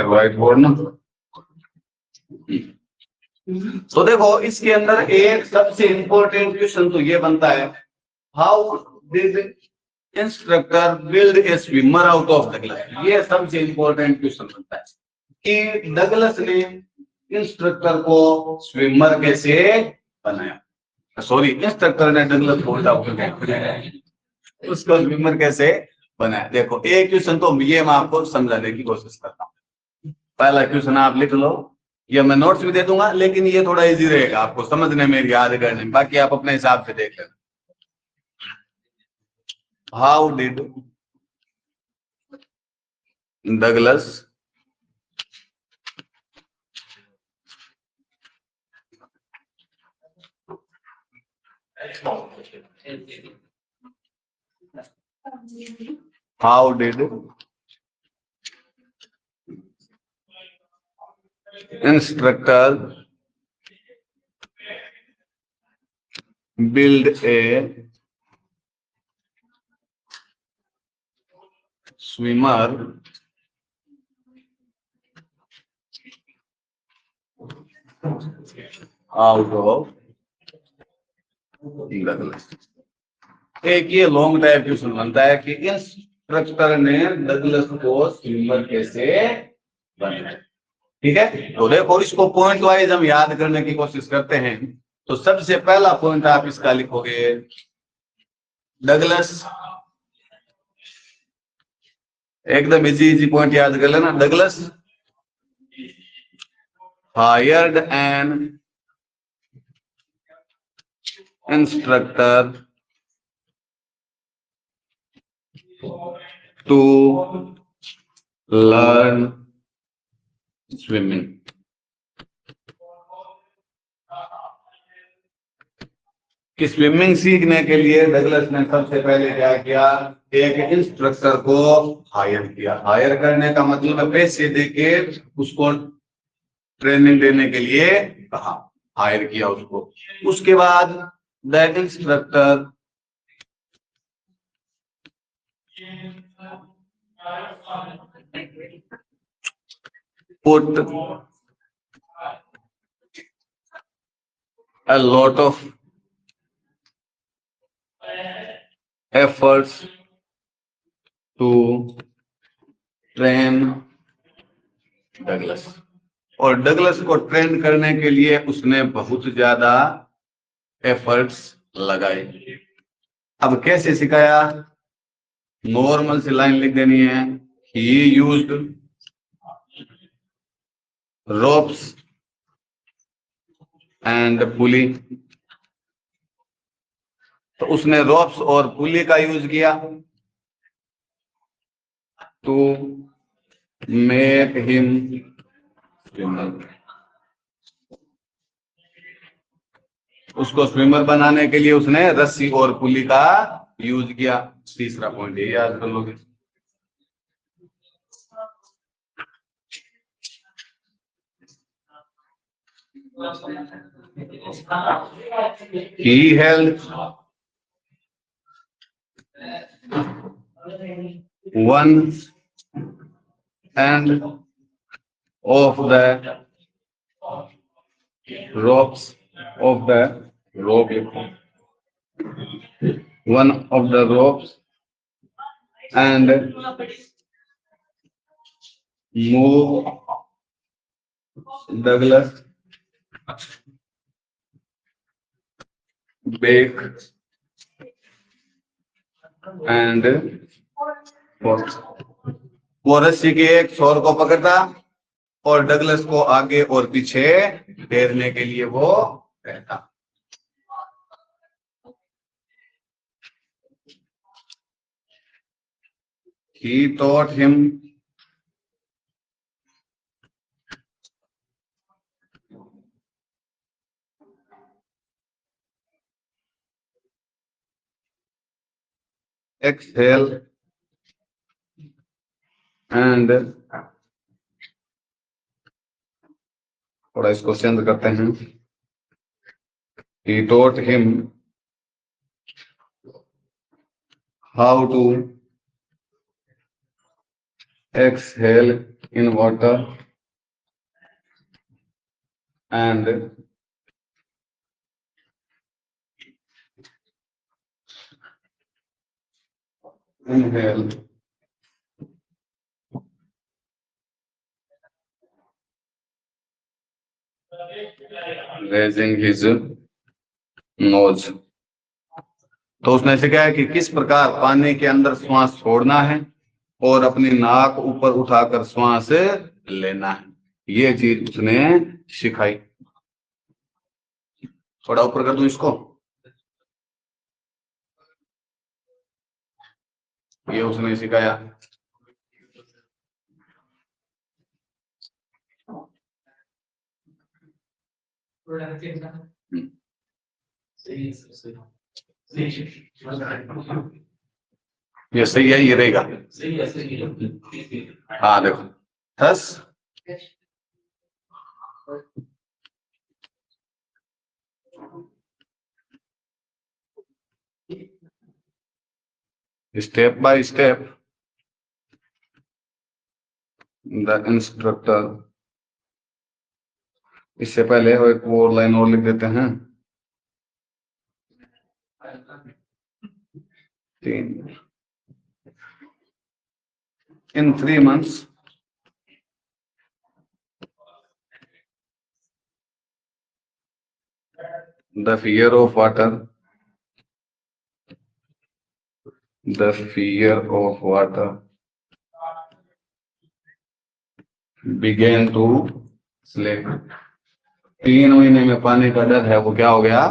White board ना। तो देखो इसके अंदर एक सबसे इंपॉर्टेंट क्वेश्चन तो ये बनता है, how did instructor build a swimmer out of Douglas. ये सबसे इंपॉर्टेंट क्वेश्चन बनता है कि डगलस ने इंस्ट्रक्टर को स्विमर कैसे बनाया। सॉरी, इंस्ट्रक्टर ने डगलस को उल्टा उसको स्विमर कैसे बनाया। देखो एक क्वेश्चन तो ये मैं आपको समझाने की कोशिश करता हूँ। पहला क्वेश्चन आप लिख लो, ये मैं नोट्स भी दे दूंगा, लेकिन ये थोड़ा इजी रहेगा आपको समझने में, याद करने में, बाकी आप अपने हिसाब से देख लेना। How did Douglas how did instructor build a swimmer out of Douglas. एक ये लॉन्ग टाइप क्वेश्चन बनता है कि इंस्ट्रक्टर ने डगलस को स्विमर कैसे बनाया। ठीक है, तो देखो इसको पॉइंट वाइज हम याद करने की कोशिश करते हैं। तो सबसे पहला पॉइंट आप इसका लिखोगे, डगलस, एकदम इजी इजी पॉइंट याद कर लेना। Douglas hired an instructor to learn swimming. कि स्विमिंग सीखने के लिए डगलस ने सबसे पहले क्या किया, एक इंस्ट्रक्टर को हायर किया। हायर करने का मतलब है पैसे देके उसको ट्रेनिंग देने के लिए कहा, हायर किया उसको। उसके बाद the instructor put a lot of efforts to train Douglas. और डगलस को ट्रेन करने के लिए उसने बहुत ज्यादा एफर्ट्स लगाए। अब कैसे सिखाया, नॉर्मल सी लाइन लिख देनी है, ही यूज्ड रोप्स एंड पुली। तो उसने रोप्स और पुली का यूज किया टू मेक हिम स्विमर। उसको स्विमर बनाने के लिए उसने रस्सी और पुली का यूज किया। तीसरा पॉइंट ये याद कर लोगे। He held one end of the ropes of the rope, one of the ropes, and move Douglas back and forth। वो रस्सी के एक छोर को पकड़ता और डगलस को आगे और पीछे फेरने के लिए वो रहता। He taught him exhale and थोड़ा इसको चेंज करते हैं। He taught him how to exhale in water and inhale raising his nose। तो उसने सिखाया कि किस प्रकार पानी के अंदर श्वास छोड़ना है और अपनी नाक ऊपर उठाकर श्वास लेना है, ये चीज उसने सिखाई। थोड़ा ऊपर कर दूं इसको, ये उसने सिखाया। ये सही है, ये रहेगा। हाँ देखो, thus step by step the instructor. इससे पहले वो एक और लाइन और लिख देते हैं, 3 in 3 months the fear of water began to slip। 3 महीने में पानी का डर है वो क्या हो गया,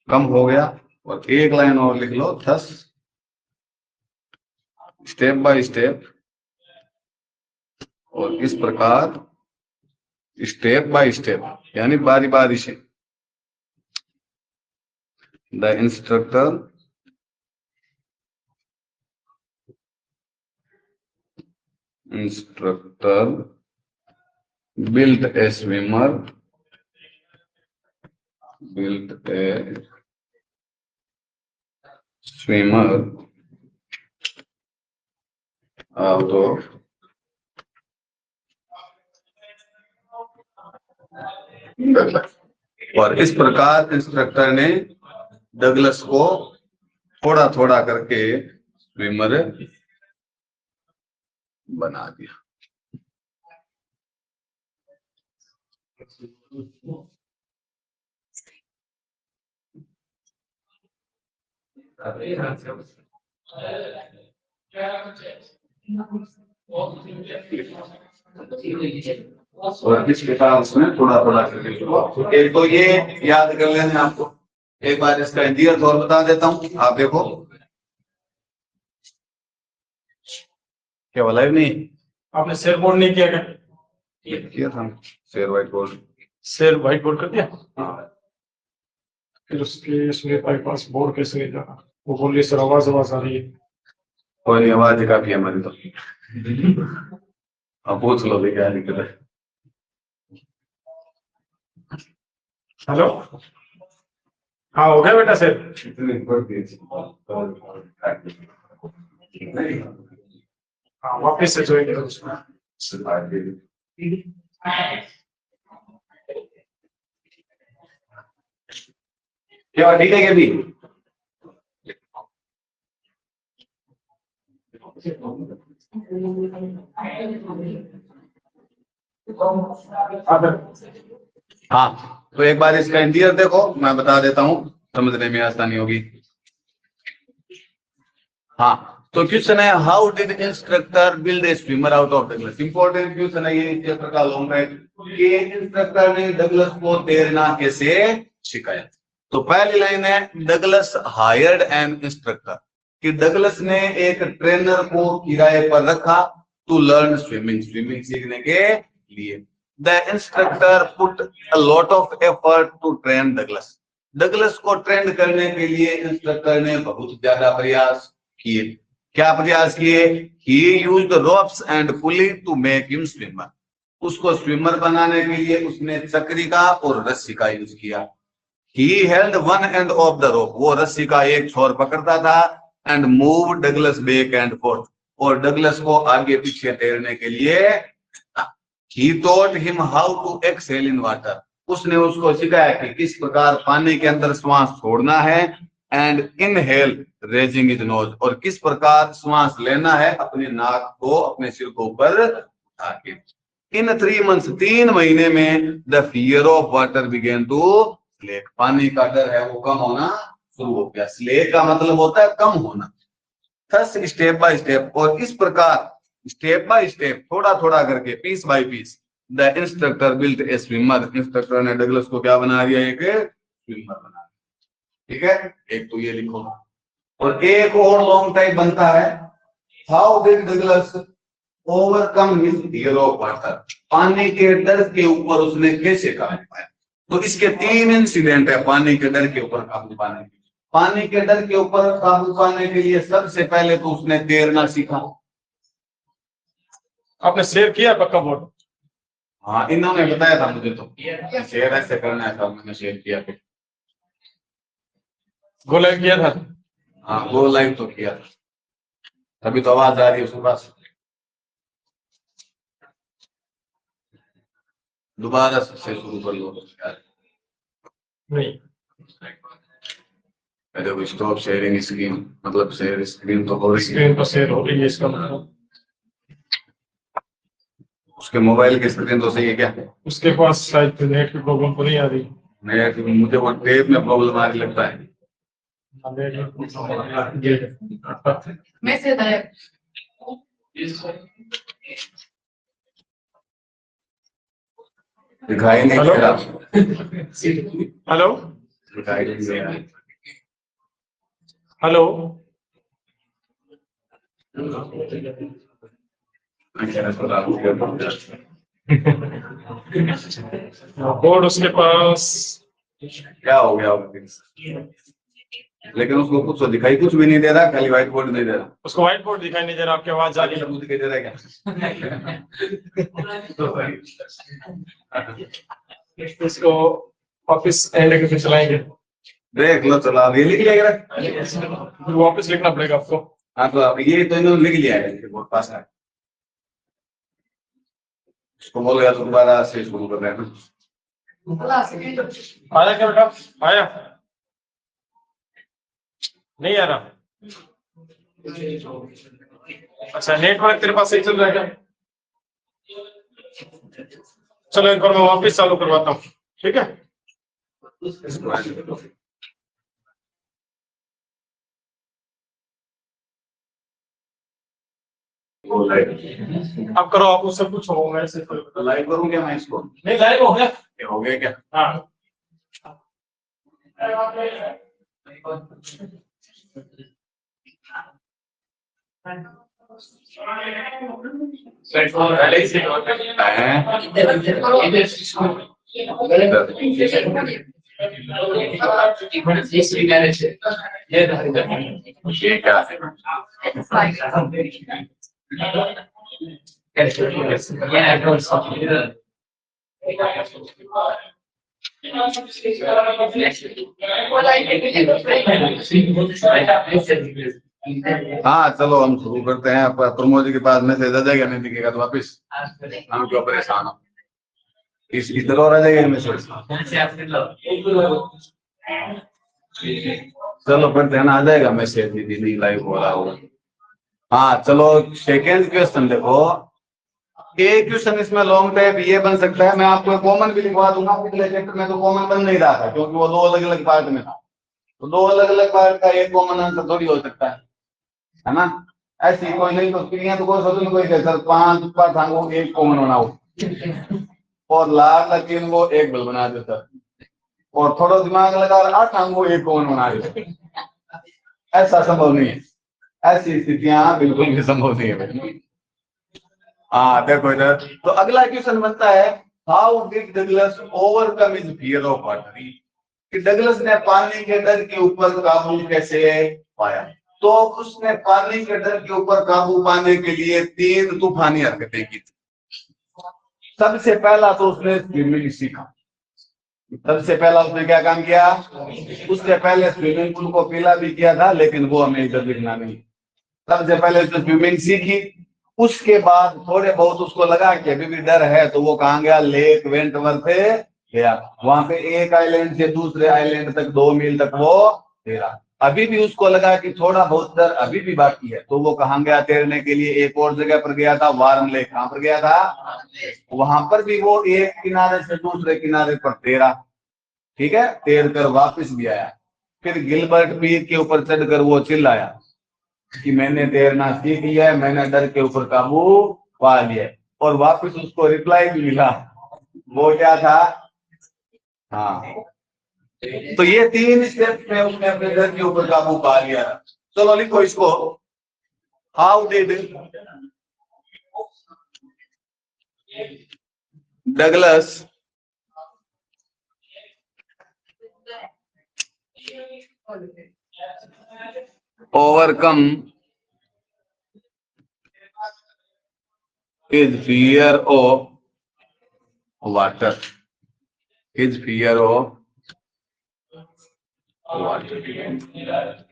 कम हो गया। और एक लाइन और लिख लो, थस स्टेप बाय स्टेप, और इस प्रकार स्टेप बाय स्टेप यानी बारी बारी से the instructor built a swimmer out of और इस प्रकार इंस्ट्रक्टर ने डगलस को थोड़ा थोड़ा करके स्विमर बना दिया। और इस प्रकार उसमें थोड़ा थोड़ा करके, एक तो ये याद कर लेना आपको। एक बार इसका इंडियन और बता देता हूँ, आप देखो क्या बोला है। नहीं आपने शेयर बोर्ड नहीं किया क्या? किया था, share white board, share white board कर दिया। हाँ। फिर उसके सुनील भाई पास बोर्ड कैसे ले जाना, वो बोलिए सर आवाज आ रही है। कोई नहीं, आवाज काफी हमारी तो। अब पूछ लो क्या दिक्कत है। हेलो, हाँ हो गया बेटा सर। हाँ वापिस से ज्वाइन करो उसमें। क्या ठीक है क्या भी? हाँ तो एक बार इसका इंटीरियर देखो, मैं बता देता हूँ, समझने में आसानी होगी। हाँ तो क्वेश्चन है, how did instructor build a swimmer out of Douglas. Important question है ये, इस चैप्टर का लॉन्ग है कि इंस्ट्रक्टर ने डगलस को तैरना कैसे सिखाया। तो पहली लाइन है, डगलस हायर्ड एन इंस्ट्रक्टर, कि डगलस ने एक ट्रेनर को किराए पर रखा टू लर्न स्विमिंग, स्विमिंग सीखने के लिए। The instructor put a lot of effort to train Douglas, Douglas को ट्रेन करने के लिए इंस्ट्रक्टर ने बहुत ज्यादा प्रयास किए। क्या प्रयास किए? He used ropes and pulley to make him swimmer, उसको स्विमर बनाने के लिए उसने चक्रिका और रस्सी का यूज किया। He held one end of the rope, वो रस्सी का एक छोर पकड़ता था and move Douglas back and fourth, और डगलस को आगे पीछे तैरने के लिए he taught him how to exhale in water, उसने उसको सिखाया कि किस प्रकार पानी के अंदर श्वास छोड़ना है, and inhale raising his nose, और किस प्रकार श्वास लेना है अपने नाक को अपने सिर को ऊपर उठा के। इन 3 months 3 महीने में the fear of water began to slack, पानी का डर है वो कम होना शुरू हो गया। स्लेक का मतलब होता है कम होना। थस स्टेप बाय स्टेप, और इस प्रकार स्टेप बाय स्टेप थोड़ा थोड़ा करके piece by piece the instructor built a swimmer, instructor ने डगलस को क्या बना दिया, एक स्विमर बना दिया। ठीक है, एक तो ये लिखो, और एक और लॉन्ग टाइप बनता है, how did Douglas overcome his fear of water, पानी के डर के ऊपर उसने कैसे काबू पाया। तो इसके 3 इंसिडेंट है पानी के डर के ऊपर काबू पाने के। पानी के डर के ऊपर काबू पाने के लिए सबसे पहले तो उसने तैरना सीखा। आपने शेयर किया पक्का बोर्ड? हाँ, इन्होंने बताया था मुझे, तो शेयर ऐसे करना है, मैंने शेयर किया। गो लाइव किया था? हाँ, गो लाइव तो किया था, तभी तो आवाज आ रही है उसके पास। दोबारा से शुरू कर लो नहीं, देखो, स्टॉप शेयरिंग स्क्रीन, मतलब शेयर स्क्रीन तो हो रही है, स्क्रीन पर शेयर हो रही है, इसका मतलब उसके मोबाइल की स्क्रीन तो सही है क्या? उसके पास शायद नेट की प्रॉब्लम तो नहीं आ रही। नहीं, मुझे वो टेप में प्रॉब्लम आ रही लगता है। मैसेज आया। दिखाई नहीं दे रहा। हेलो दिखाई नहीं दे रहा। हेलो, बोर्ड उसके पास क्या हो गया होगा? लेकिन उसको कुछ तो दिखाई कुछ भी नहीं दे रहा, खाली व्हाइट बोर्ड नहीं दे रहा। उसको व्हाइट बोर्ड दिखाई नहीं दे रहा, आपकी आवाज आ रही है। दिखाई दे रहा है क्या? इसको वापस एंड करके चलाएंगे। देख लो, चला ये लिख लिया, वापस लिखना पड़ेगा आपको। हाँ, तो अब ये तो इन्होंने लिख लिया है, बहुत पास है। उसको बोलेगा तो दोबारा से शुरू कर रहे हैं। आया क्या बेटा? आया नहीं आ रहा? अच्छा, नेटवर्क तेरे पास सही चल रहा है क्या? चलो एक बार मैं वापस चालू करवाता हूँ, ठीक है? अब करो, आप उससे पूछो, मैं से लाइव करूँ क्या मैं इसको? नहीं, लाइव हो गया। ये हो गया क्या? हाँ, ये क्या है? हाँ, चलो हम शुरू करते हैं। प्रमोद जी के पास मैसेज आ जाएगा, नहीं दिखेगा तो वापिस हम क्यों परेशान हो। इधर और आ जाएगा मैसेज। चलो पढ़ते हैं ना, आ जाएगा मैसेज, दीदी नहीं लाइव हो रहा होगा। हाँ, चलो सेकेंड क्वेश्चन देखो। एक क्वेश्चन इसमें लॉन्ग टाइप ये बन सकता है, मैं आपको कॉमन भी लिखवा दूंगा। पिछले चैप्टर में तो कॉमन बन नहीं रहा था, क्योंकि वो 2 अलग अलग पार्ट में था। तो 2 अलग अलग पार्ट का एक कॉमन आंसर थोड़ी हो सकता है ना? ऐसी कोई नहीं, तो क्रिया तो कोई सोचो कोई सर 5 पार्ट था वो एक कॉमन होना हो, और लाल 3 वो एक बल बना दे सर, और थोड़ा दिमाग लगा 8 अंग वो एक कॉमन बना दे। ऐसा संभव नहीं है, ऐसी स्थितियां बिल्कुल भी संभव नहीं है। हाँ, देखो इधर, तो अगला क्वेश्चन बनता है, how did Douglas overcome his fear of water, कि डगलस ने पानी के डर के ऊपर काबू कैसे पाया। तो उसने पानी के डर के ऊपर काबू पाने के लिए 3 तूफानी हरकतें की थी। सबसे पहला तो उसने स्विमिंग सीखा। सबसे पहला उसने क्या काम किया, उससे पहले स्विमिंग पूल को पीला भी किया था, लेकिन वो हमें इधर लिखना नहीं। सबसे पहले उसने स्विमिंग सीखी, उसके बाद थोड़े बहुत उसको लगा कि अभी भी डर है, तो वो कहाँ गया, लेक वेंटवर्थ गया। वहां पे एक आइलैंड से दूसरे आइलैंड तक 2 मील तक वो तैरा। अभी भी उसको लगा कि थोड़ा बहुत डर अभी भी बाकी है, तो वो कहाँ गया तैरने के लिए, एक और जगह पर गया था, वार्म लेक। कहां पर गया था, वहां पर भी वो एक किनारे से दूसरे किनारे पर तैरा, ठीक है, तैर कर वापिस भी आया। फिर गिलबर्ट पीर के ऊपर चढ़कर वो चिल्लाया कि मैंने तैरना सीख लिया है, मैंने डर के ऊपर काबू पा लिया। और वापस उसको रिप्लाई भी मिला, वो क्या था, हाँ, तो ये 3 स्टेप में उसने अपने डर के ऊपर काबू पा लिया। चलो लिखो इसको, how did Douglas overcome his fear of water, his fear of water,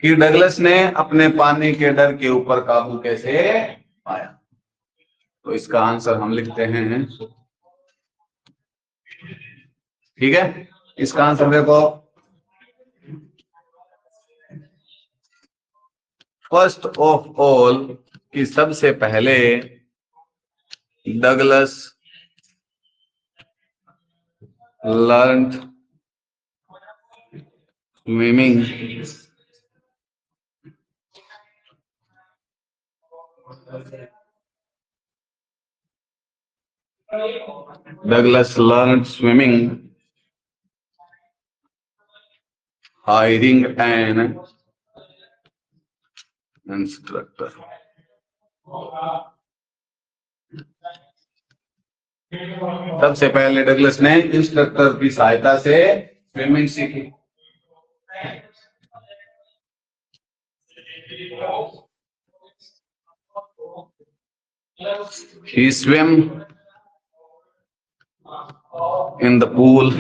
कि डगलस ने अपने पानी के डर के ऊपर काबू कैसे पाया। तो इसका आंसर हम लिखते हैं, ठीक है, इसका आंसर देखो, फर्स्ट ऑफ ऑल, कि सबसे पहले Douglas learn swimming Douglas learned swimming hiring an instructor. सबसे पहले डगलस ने इंस्ट्रक्टर की सहायता से स्विमिंग सीखी। He swam in the pool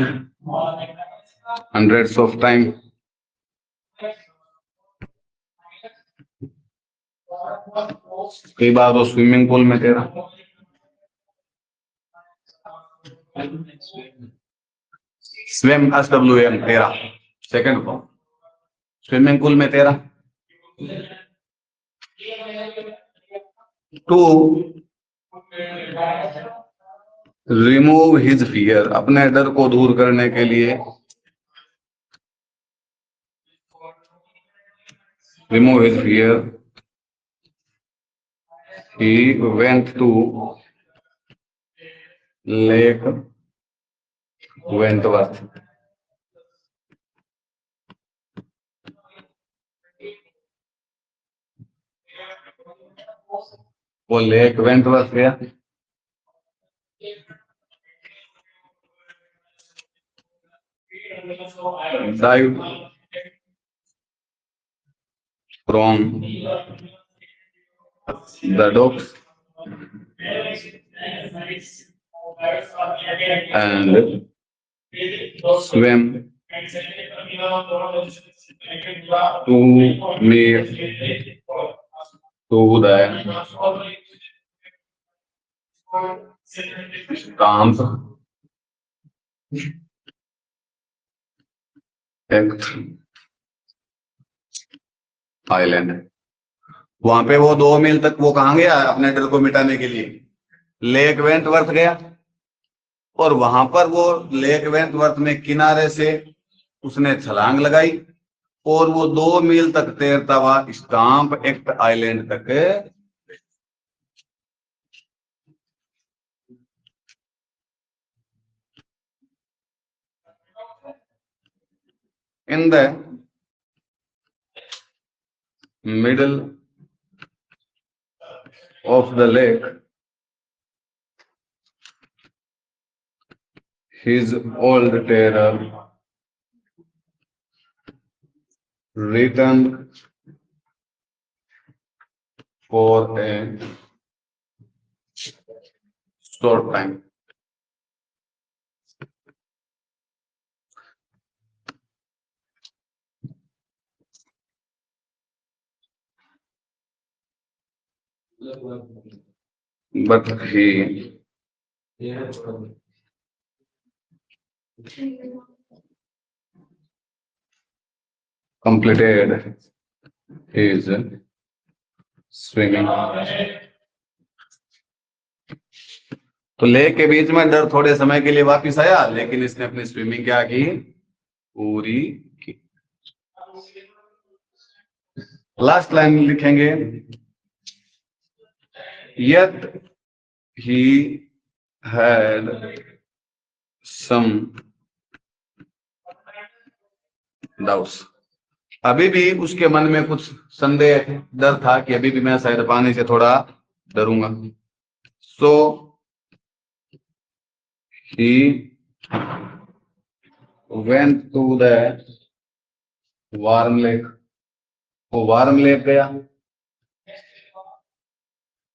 hundreds of times. कई बार वो स्विमिंग पूल में तैरा। स्विम SWM तैरा, सेकंड फॉर्म, स्विमिंग पूल में तैरा। टू रिमूव हिज फियर, अपने डर को दूर करने के लिए, remove his fear, he went to Lake Wentworth. वो लेक वेंटवर्थ गया। Dive from the docks and swim to near to the camp at island. वहां पे वो 2 मील तक वो कहां गया अपने डर को मिटाने के लिए, लेक वेंटवर्थ गया। और वहां पर वो लेक वेंटवर्थ में किनारे से उसने छलांग लगाई और वो 2 मील तक तैरता हुआ स्टाम्प एक्ट आइलैंड तक। In the middle of the lake his old terror returned for a short time. but he completed his swimming. तो लेक के बीच में डर थोड़े समय के लिए वापस आया, लेकिन इसने अपनी स्विमिंग क्या की, पूरी की। लास्ट लाइन लिखेंगे, yet he had some doubts. अभी भी उसके मन में कुछ संदेह, डर था कि अभी भी मैं शायद पानी से थोड़ा डरूंगा। So he went to the warm lake. वो वार्म लेक गया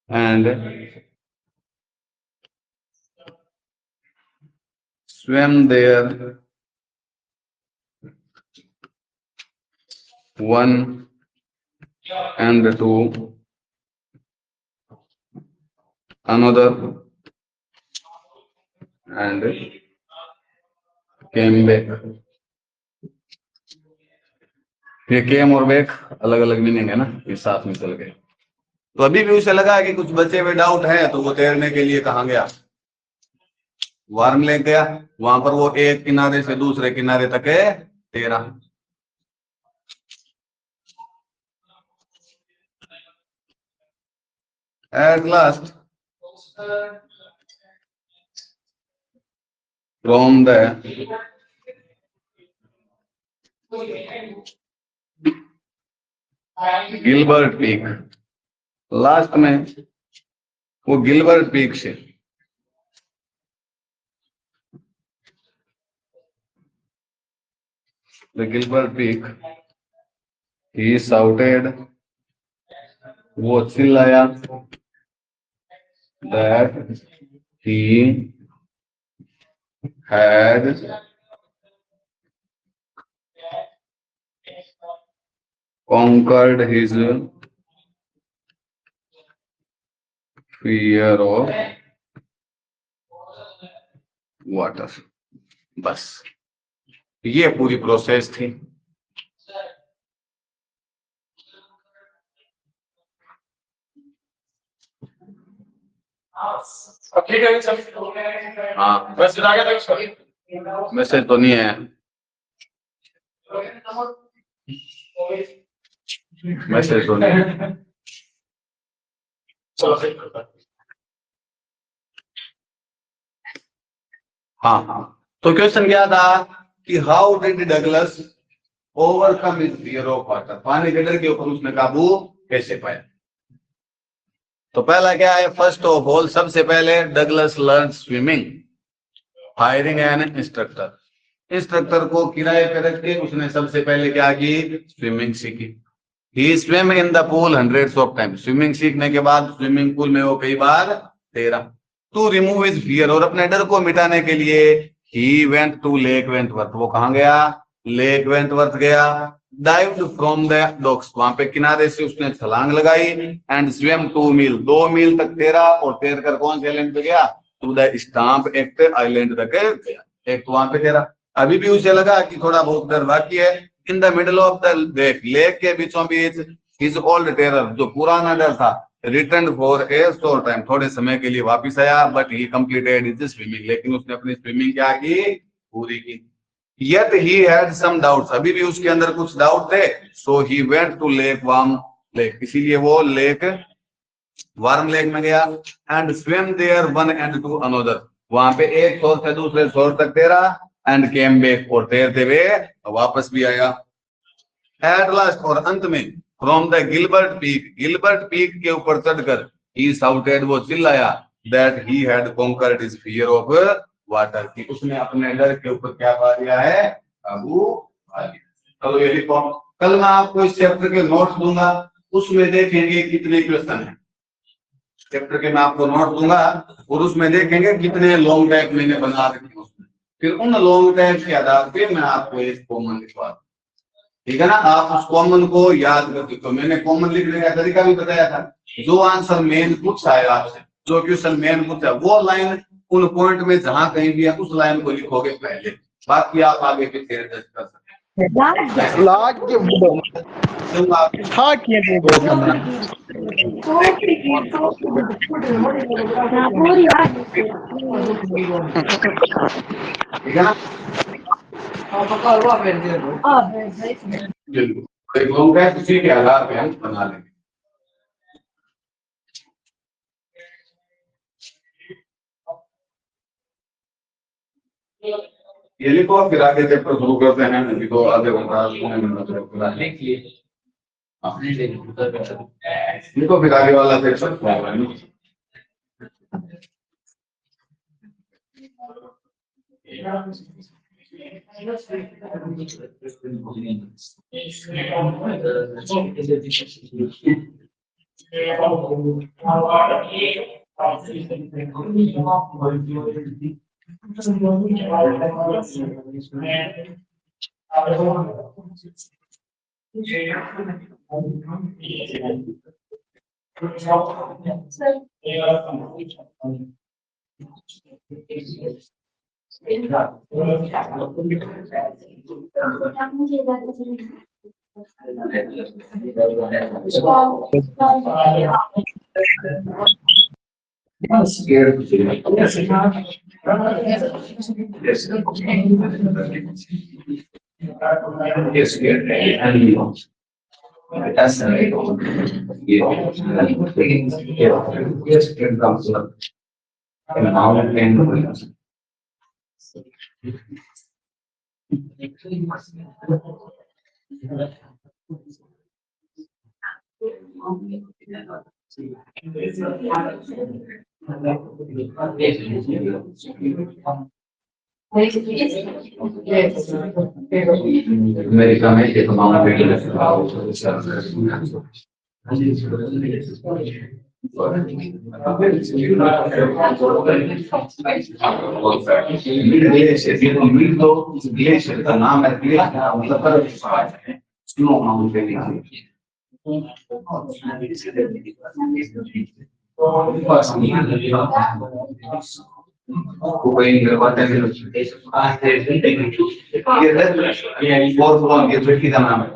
and swam there 1 and 2 another and came back. ये केम और बैक अलग अलग मीनिंग है ना, ये साथ में चल गए। तो अभी भी उसे लगा कि कुछ बचे हुए डाउट है, तो वो तैरने के लिए कहाँ गया, वार्म लेक गया। वहां पर वो एक किनारे से दूसरे किनारे तक है तैरा। At last from the Gilbert peak, last में वो गिलबर्ट पीक से the Gilbert Peak, he shouted, वो चिल्लाया, that he had conquered his fear of water. बस ये पूरी प्रोसेस थी। ठीक है सर। हाँ मैसेज आ गया था, मैसेज तो नहीं है, मैसेज तो नहीं है। हाँ हाँ, तो क्वेश्चन क्या था कि how did Douglas overcome his fear of water, पानी के डर के ऊपर उसने काबू कैसे पाया। तो पहला क्या है, फर्स्ट ऑफ ऑल सबसे पहले Douglas learn swimming hiring N instructor. Instructor को किराए पे रख के उसने सबसे पहले क्या की, स्विमिंग सीखी। He swim in the pool hundreds of time, swimming सीखने के बाद स्विमिंग पूल में वो कई बार तैरा। टू रिमूव हिज फियर, और अपने डर को मिटाने के लिए he went to lake Wentworth, वो कहाँ गया, लेक वेंटवर्थ गया। डाइव्ड फ्रॉम द डॉक्स, वहां पे किनारे से उसने छलांग लगाई। एंड स्विम 2 मील, 2 मील तक तैरा, और तैर कर कौन से आइलैंड पे गया, to the Stamp Act Island तक गया। एक तो वहां पे तैरा। अभी भी उसे लगा कि थोड़ा बहुत डर बाकी है। In the middle of the lake, lake के बीचों बीच हिज ओल्ड टेरर, जो पुराना डर था, return for a short time, थोड़े समय के लिए वापिस आया। But he completed his swimming, लेकिन उसने अपनी स्विमिंग क्या की, पूरी की। Yet he had some doubts, अभी भी उसके अंदर कुछ डाउट थे। So he went to lake warm lake, इसीलिए वो लेक वार्म लेक में गया। And swam there 1 and 2 another, वहां पे एक छोर से दूसरे छोर तक तैरा। एंड came back, और तैरते हुए वापस भी आया। एट लास्ट, और अंत में, from the Gilbert peak, Gilbert peak के ऊपर चढ़कर ही शाउटेड, वो चिल्लाया, that he had conquered his fear of water, कि उसने अपने डर के ऊपर क्या पा लिया है, काबू पा लिया। चलो ये लिखो, कल मैं आपको इस चैप्टर के नोट्स दूंगा, उसमें देखेंगे कितने क्वेश्चन हैं। चैप्टर के मैं आपको नोट दूंगा और उसमें देखेंगे कितने लॉन्ग टाइप मैंने बना रखे उसमें। फिर उन लॉन्ग टाइप के आधार पे मैं आपको एक कॉमन लिखवा दूं। ठीक है ना। आप उस कॉमन को याद करते हो। तो मैंने कॉमन लिखने का तरीका भी बताया था। जो आंसर मेन पूछा है आपसे, जो क्वेश्चन मेन पूछा है, वो लाइन उन पॉइंट में जहां कहीं भी है उस लाइन को लिखोगे पहले, बाकी आप आगे पीछे एडजस्ट कर सकते हैं। लाग के चलो आप था किए ठीक है ना। बिल्कुल, तो एक लॉन्ग टाइप उसी के आधार पे हम बना लेंगे। ये लिखो, फिर आगे चैप्टर शुरू करते हैं। अभी तो आधे घंटा लिखो, फिर आगे वाला चैप्टर। अमेरिका में एक ग्लेशियर का नाम है, ग्लेशियर का मतलब स्नो माउंटेन। ये बेटी का नाम है।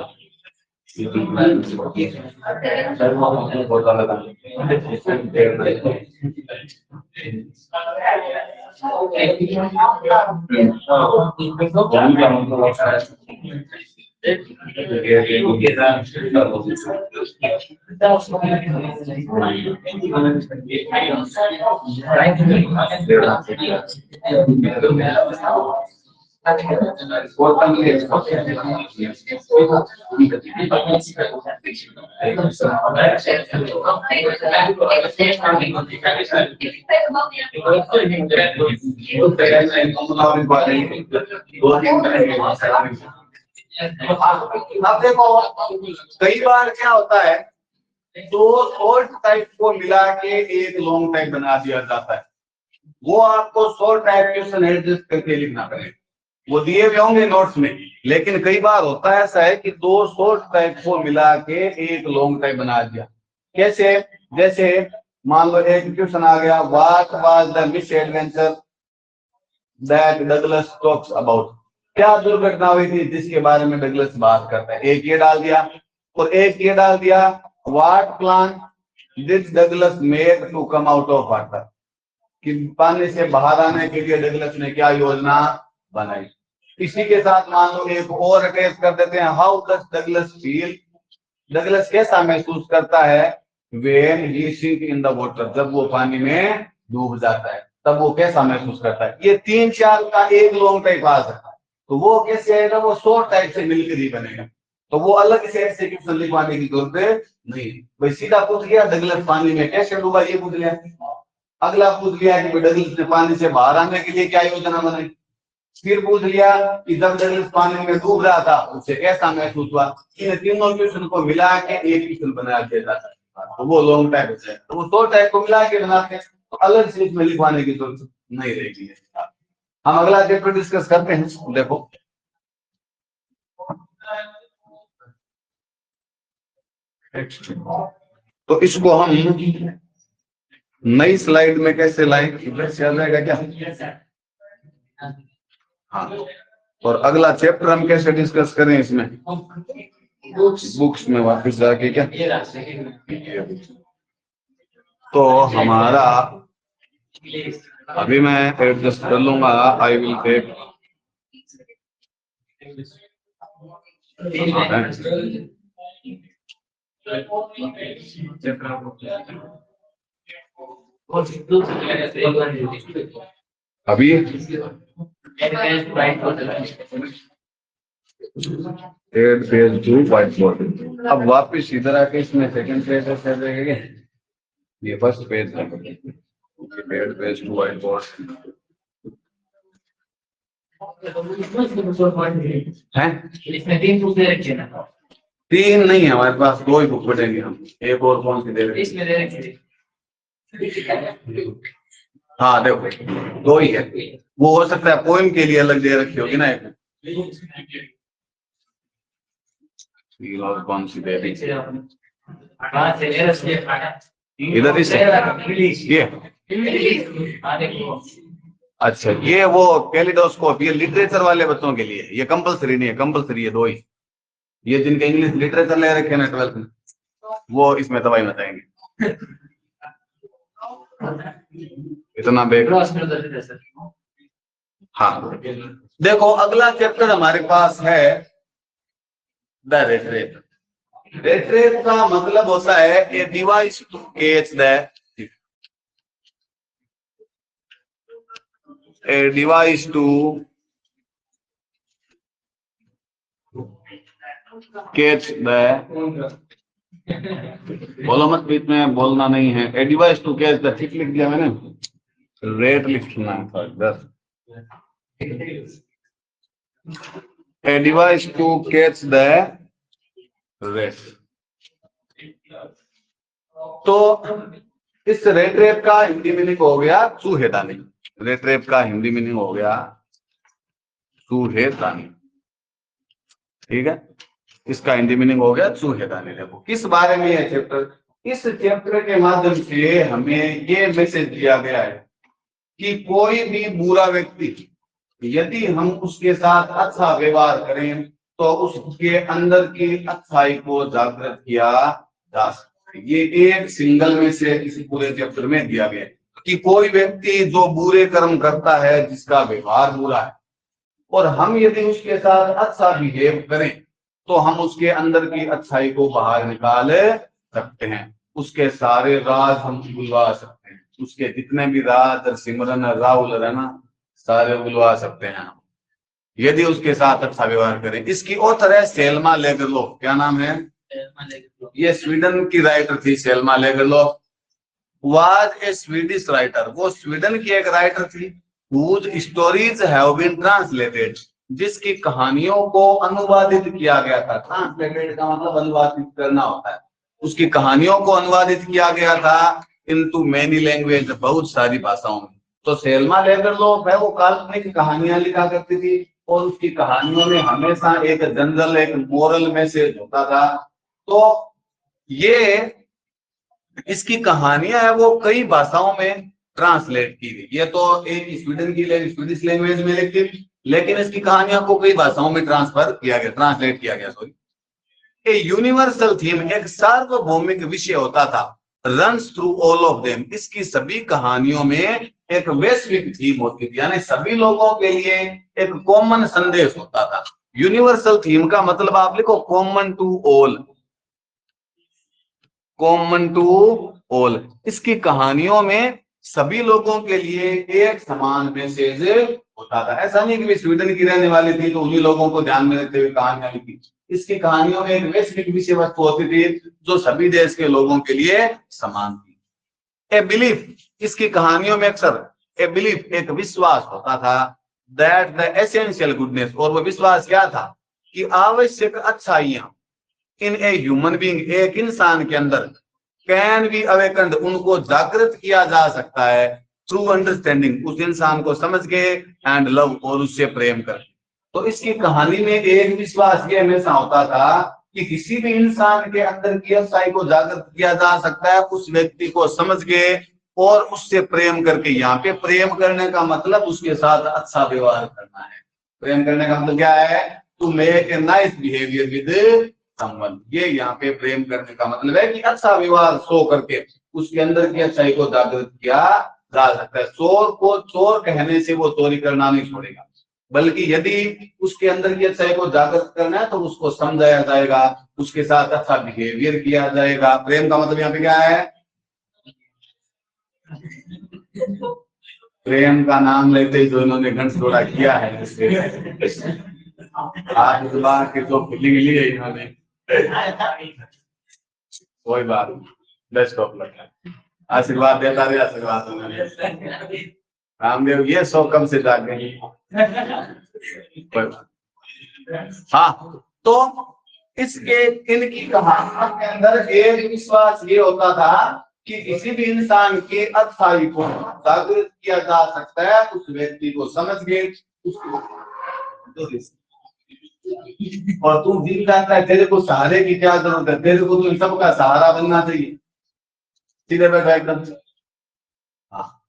अब देखो, कई बार क्या होता है, दो शॉर्ट टाइप को मिला के एक लॉन्ग टाइप बना दिया जाता है। वो आपको शॉर्ट टाइप क्वेश्चन एडजस्ट करके लिखना पड़ेगा। वो दिए हुए होंगे नोट्स में, लेकिन कई बार होता है ऐसा है कि दो शॉर्ट टाइप को मिला के एक लॉन्ग टाइप बना दिया। कैसे? जैसे मान लो एक क्वेश्चन आ गया, what was the miss adventure that Douglas talks about. क्या दुर्घटना हुई थी जिसके बारे में डगलस बात करता है? एक ये डाल दिया और एक ये डाल दिया, what plan did Douglas make to come out of water. कि पानी से बाहर आने के लिए डगलस ने क्या योजना बनाई। इसी के साथ मान लो एक और अटैच कर देते हैं, how does Douglas feel. Douglas कैसा महसूस करता है when he sink in the water, जब वो पानी में डूब जाता है तब वो कैसा महसूस करता है। ये 3-4 का एक लॉन्ग टाइप आ सकता है। तो वो कैसे आएगा? वो शॉर्ट टाइप से मिलकर ही बनेगा। तो वो अलग से ऐसे क्वेश्चन लिखवाने की जरूरत नहीं। भाई सीधा पूछ गया डगलस पानी में कैसे डूबा, ये पूछ लिया। अगला पूछ लिया कि डगलस ने पानी से बाहर आने के लिए क्या योजना बनाई। फिर पूछ लिया कि जब डगलस पानी में डूब रहा था उससे कैसा महसूस हुआ। इन तीनों क्वेश्चन को मिला के एक क्वेश्चन बना दिया जाता है, तो वो लॉन्ग टाइप होता है। तो वो शॉर्ट टाइप को मिला के बनाते हैं, तो अलग से इसमें लिखवाने की जरूरत नहीं रहेगी। हम अगला चैप्टर डिस्कस करते हैं। देखो तो इसको हम नई स्लाइड में कैसे लाएं, इधर से आ जाएगा क्या? हाँ, और अगला चैप्टर हम कैसे डिस्कस करें इसमें? बुक्स में वापस जाके क्या? तो हमारा अभी मैं एडजस्ट कर लूंगा। आई विल टेक अभी पेज 2 व्हाइट बोर्ड। अब वापस इधर आके इसमें सेकंड पेज है देखेंगे, ये फर्स्ट पेज है, पेज 2 व्हाइट बोर्ड है। इसमें 3 बुक दे रखे ना, 3 नहीं है हमारे पास, 2 ही बुक पढ़ेंगे हम। एक और कौन सी दे रहे हैं? इसमें दे रखे। हाँ देखो 2 ही है, वो हो सकता है पोएम के लिए अलग दे रखी होगी ना एक। और कौन सी दे रही? इधर इस ये अच्छा, ये वो कैलिडोस्कोप, ये लिटरेचर वाले बच्चों के लिए, ये कंपलसरी नहीं है, कंपलसरी है 2 ही। ये जिनके इंग्लिश लिटरेचर ले रखे ना 12th में, वो इसमें दवाई बताएंगे। इतना बेग। हाँ देखो, अगला चैप्टर हमारे पास है द रेट। रेट का मतलब होता है a device to catch the, a device to catch the, बोलो मत बीच में, बोलना नहीं है। a device to catch the, ठीक लिख दिया मैंने, रेट लिखना है था 10। a device to catch the rat। तो इस रेट रेप का हिंदी मीनिंग हो गया चूहेदानी। रेट रेप का हिंदी मीनिंग हो गया चूहेदानी, ठीक है, इसका हिंदी मीनिंग हो गया चूहेदानी। देखो किस बारे में है चैप्टर, इस चैप्टर के माध्यम से हमें ये मैसेज दिया गया है कि कोई भी बुरा व्यक्ति यदि हम उसके साथ अच्छा व्यवहार करें तो उसके अंदर की अच्छाई को जागृत किया जा सकता है। ये एक सिंगल में से इस पूरे चैप्टर में दिया गया है कि कोई व्यक्ति जो बुरे कर्म करता है, जिसका व्यवहार बुरा है, और हम यदि उसके साथ अच्छा बिहेव करें तो हम उसके अंदर की अच्छाई को बाहर निकाल सकते हैं, उसके सारे राज हम बुलवा सकते हैं, उसके जितने भी राज, सिमरन, राहुल रहना, सारे बुलवा सकते हैं हम यदि उसके साथ अच्छा व्यवहार करें। इसकी ऑथर है सेल्मा लेगरलोफ। क्या नाम है? ये स्वीडन की राइटर थी Selma Lagerlof. Was a Swedish writer, वो स्वीडन की एक राइटर थी। whose stories have been translated, जिसकी कहानियों को अनुवादित किया गया था। ट्रांसलेटेड का मतलब अनुवादित करना होता है। उसकी कहानियों को अनुवादित किया गया था इनटू मेनी लैंग्वेज, बहुत सारी भाषाओं में। तो सेल्मा लेगरलोफ है, वो काल्पनिक कहानियां लिखा करती थी और उसकी कहानियों में हमेशा एक जनरल, एक मोरल मैसेज होता था। तो ये इसकी कहानियां है वो कई भाषाओं में ट्रांसलेट की गई। ये तो एक स्वीडन की स्वीडिश लैंग्वेज में लिखी, लेकिन इसकी कहानियों को कई भाषाओं में ट्रांसलेट किया गया। सॉरी। ए यूनिवर्सल थीम, एक सार्वभौमिक विषय होता था। Runs through all of them, इसकी सभी कहानियों में एक वैश्विक थीम होती थी, यानी सभी लोगों के लिए एक कॉमन संदेश होता था। यूनिवर्सल थीम का मतलब आप लिखो common to all, common to all. इसकी कहानियों में सभी लोगों के लिए एक समान मैसेज होता था। ऐसा नहीं कि स्वीडन की रहने वाली थी तो उन्हीं लोगों को ध्यान में रखते हुए कहानियां लिखी। इसकी कहानियों में एक वैश्विक विषय वस्तु होती थी जो सभी देश के लोगों के लिए समान थी। ए बिलीफ, इसकी कहानियों में अक्सर ए बिलीफ, एक विश्वास होता था दैट द एसेंशियल गुडनेस, और वो विश्वास क्या था कि आवश्यक अच्छाइयां इन ए ह्यूमन बीइंग, एक इंसान के अंदर, कैन बी अवेकन्ड, उनको जागृत किया जा सकता है थ्रू अंडरस्टैंडिंग, उस इंसान को समझ के, एंड लव, और उससे प्रेम कर। तो इसकी कहानी में एक विश्वास ये हमेशा होता था कि किसी भी इंसान के अंदर की अच्छाई को जागृत किया जा सकता है उस व्यक्ति को समझ के और उससे प्रेम करके। यहाँ पे प्रेम करने का मतलब उसके साथ अच्छा व्यवहार करना है। प्रेम करने का मतलब क्या है? To make a nice behaviour with someone. ये यहाँ पे प्रेम करने का मतलब है कि अच्छा व्यवहार शो करके उसके अंदर की अच्छाई को जागृत किया जा सकता है। चोर को चोर कहने से वो चोरी करना नहीं छोड़ेगा, बल्कि यदि उसके अंदर की अच्छाई को जागृत करना है तो उसको समझाया जाएगा, उसके साथ अच्छा बिहेवियर किया जाएगा। प्रेम का मतलब यहाँ पे क्या है? प्रेम का नाम लेते ही जो इन्होंने घंटोड़ा किया है आज इस बार की जो फीलिंग ली है इन्होंने, कोई बात नहीं, बेस्ट ऑफ लक। आशीर्वाद देता रहे, आशीर्वाद उन्होंने। रामदेव ये सौ कम से जाग गई। कोई बात। हाँ, तो इसके इनकी कहानियों के अंदर एक विश्वास ये होता था कि किसी भी इंसान की अच्छाई को जागृत किया जा सकता है उस व्यक्ति को समझ के और तू दिल चाहता है तेरे को सहारे की क्या जरूरत है, तेरे को तो इन सबका सहारा बनना चाहिए। सीधे बैठा एकदम। हाँ,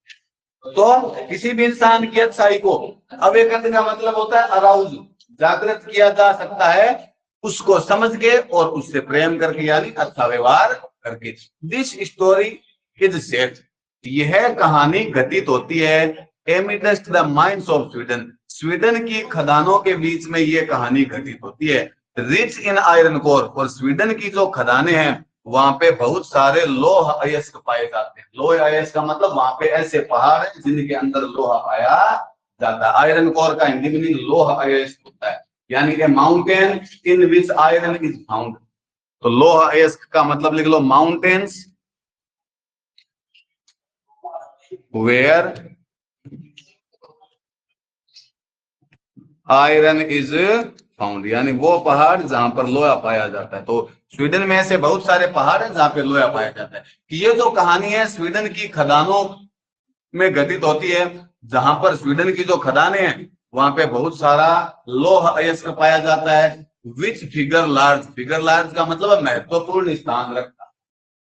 तो किसी भी इंसान की अच्छाई को अवेकन का मतलब होता है अराउज, जागृत किया जा सकता है उसको समझ के और उससे प्रेम करके, यानी अच्छा व्यवहार करके। दिस स्टोरी इज सेट, यह कहानी घटित होती है amidst the mines of Sweden, Sweden की खदानों के बीच में यह कहानी घटित होती है। रिच इन आयरन कोर, और स्वीडन की जो खदानें हैं वहां पे बहुत सारे लोह अयस्क पाए जाते हैं। लोह अयस्क का मतलब वहां पे ऐसे पहाड़ हैं जिनके अंदर लोहा पाया जाता है। आयरन कोर का हिंदी मीनिंग लोह अयस्क होता है, यानी कि mountain in which iron is found. तो लोह अयस्क का मतलब लिख लो mountains where iron is found, यानी वो पहाड़ जहां पर लोहा पाया जाता है। तो स्वीडन में ऐसे बहुत सारे पहाड़ हैं जहां पे लोहा पाया जाता है। ये जो कहानी है स्वीडन की खदानों में घटित होती है, जहां पर स्वीडन की जो खदानें हैं वहां पे बहुत सारा लोह अयस्क पाया जाता है। Which figure large, figure large का मतलब महत्वपूर्ण स्थान रखता,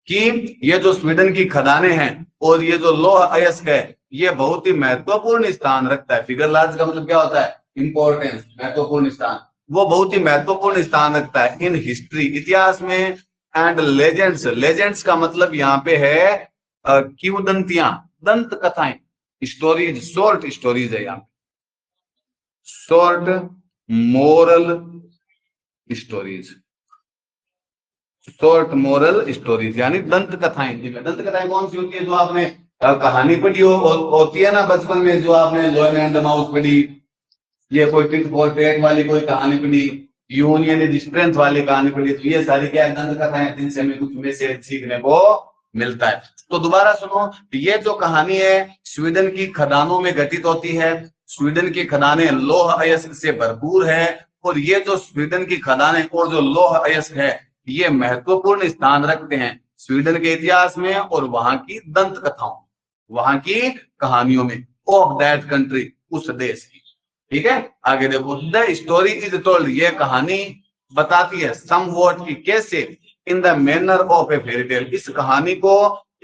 कि ये जो स्वीडन की खदानें हैं और ये जो लोह अयस्क है ये बहुत ही महत्वपूर्ण स्थान रखता है। फिगर लार्ज का मतलब क्या होता है? इंपॉर्टेंस, महत्वपूर्ण स्थान। वो बहुत ही महत्वपूर्ण स्थान रखता है इन हिस्ट्री, इतिहास में। एंड लेजेंड्स, लेजेंड्स का मतलब यहाँ पे है किंवदंतियां, दंत कथाएं, स्टोरीज, शॉर्ट स्टोरीज है यहाँ पे, short moral stories, short moral stories यानी दंत कथाएं। दंत कथाएं कौन सी होती है? जो आपने कहानी पढ़ी होती है ना बचपन में, जो आपने लॉयन एंड द माउस पढ़ी, ये कोई टिट फॉर टैट वाली कोई कहानी पढ़ी, यूनियन इज स्ट्रेंथ वाली कहानी पढ़ी। तो ये सारी क्या दंत कथाएं जिनसे हमें कुछ मैसेज सीखने को मिलता है। तो दोबारा सुनो, ये जो कहानी है स्वीडन की खदानों में घटित होती है। स्वीडन की खदानें लोह अयस्क से भरपूर है, और ये जो स्वीडन की खदानें और जो लोह अयस्क है ये महत्वपूर्ण स्थान रखते हैं स्वीडन के इतिहास में और वहां की दंत कथाओं, वहां की कहानियों में, ऑफ दैट कंट्री, उस देश की। ठीक है, आगे देखो। द स्टोरी इज टोल्ड, ये कहानी बताती है समवॉट की कैसे, in the manner of A fairy tale, इस कहानी को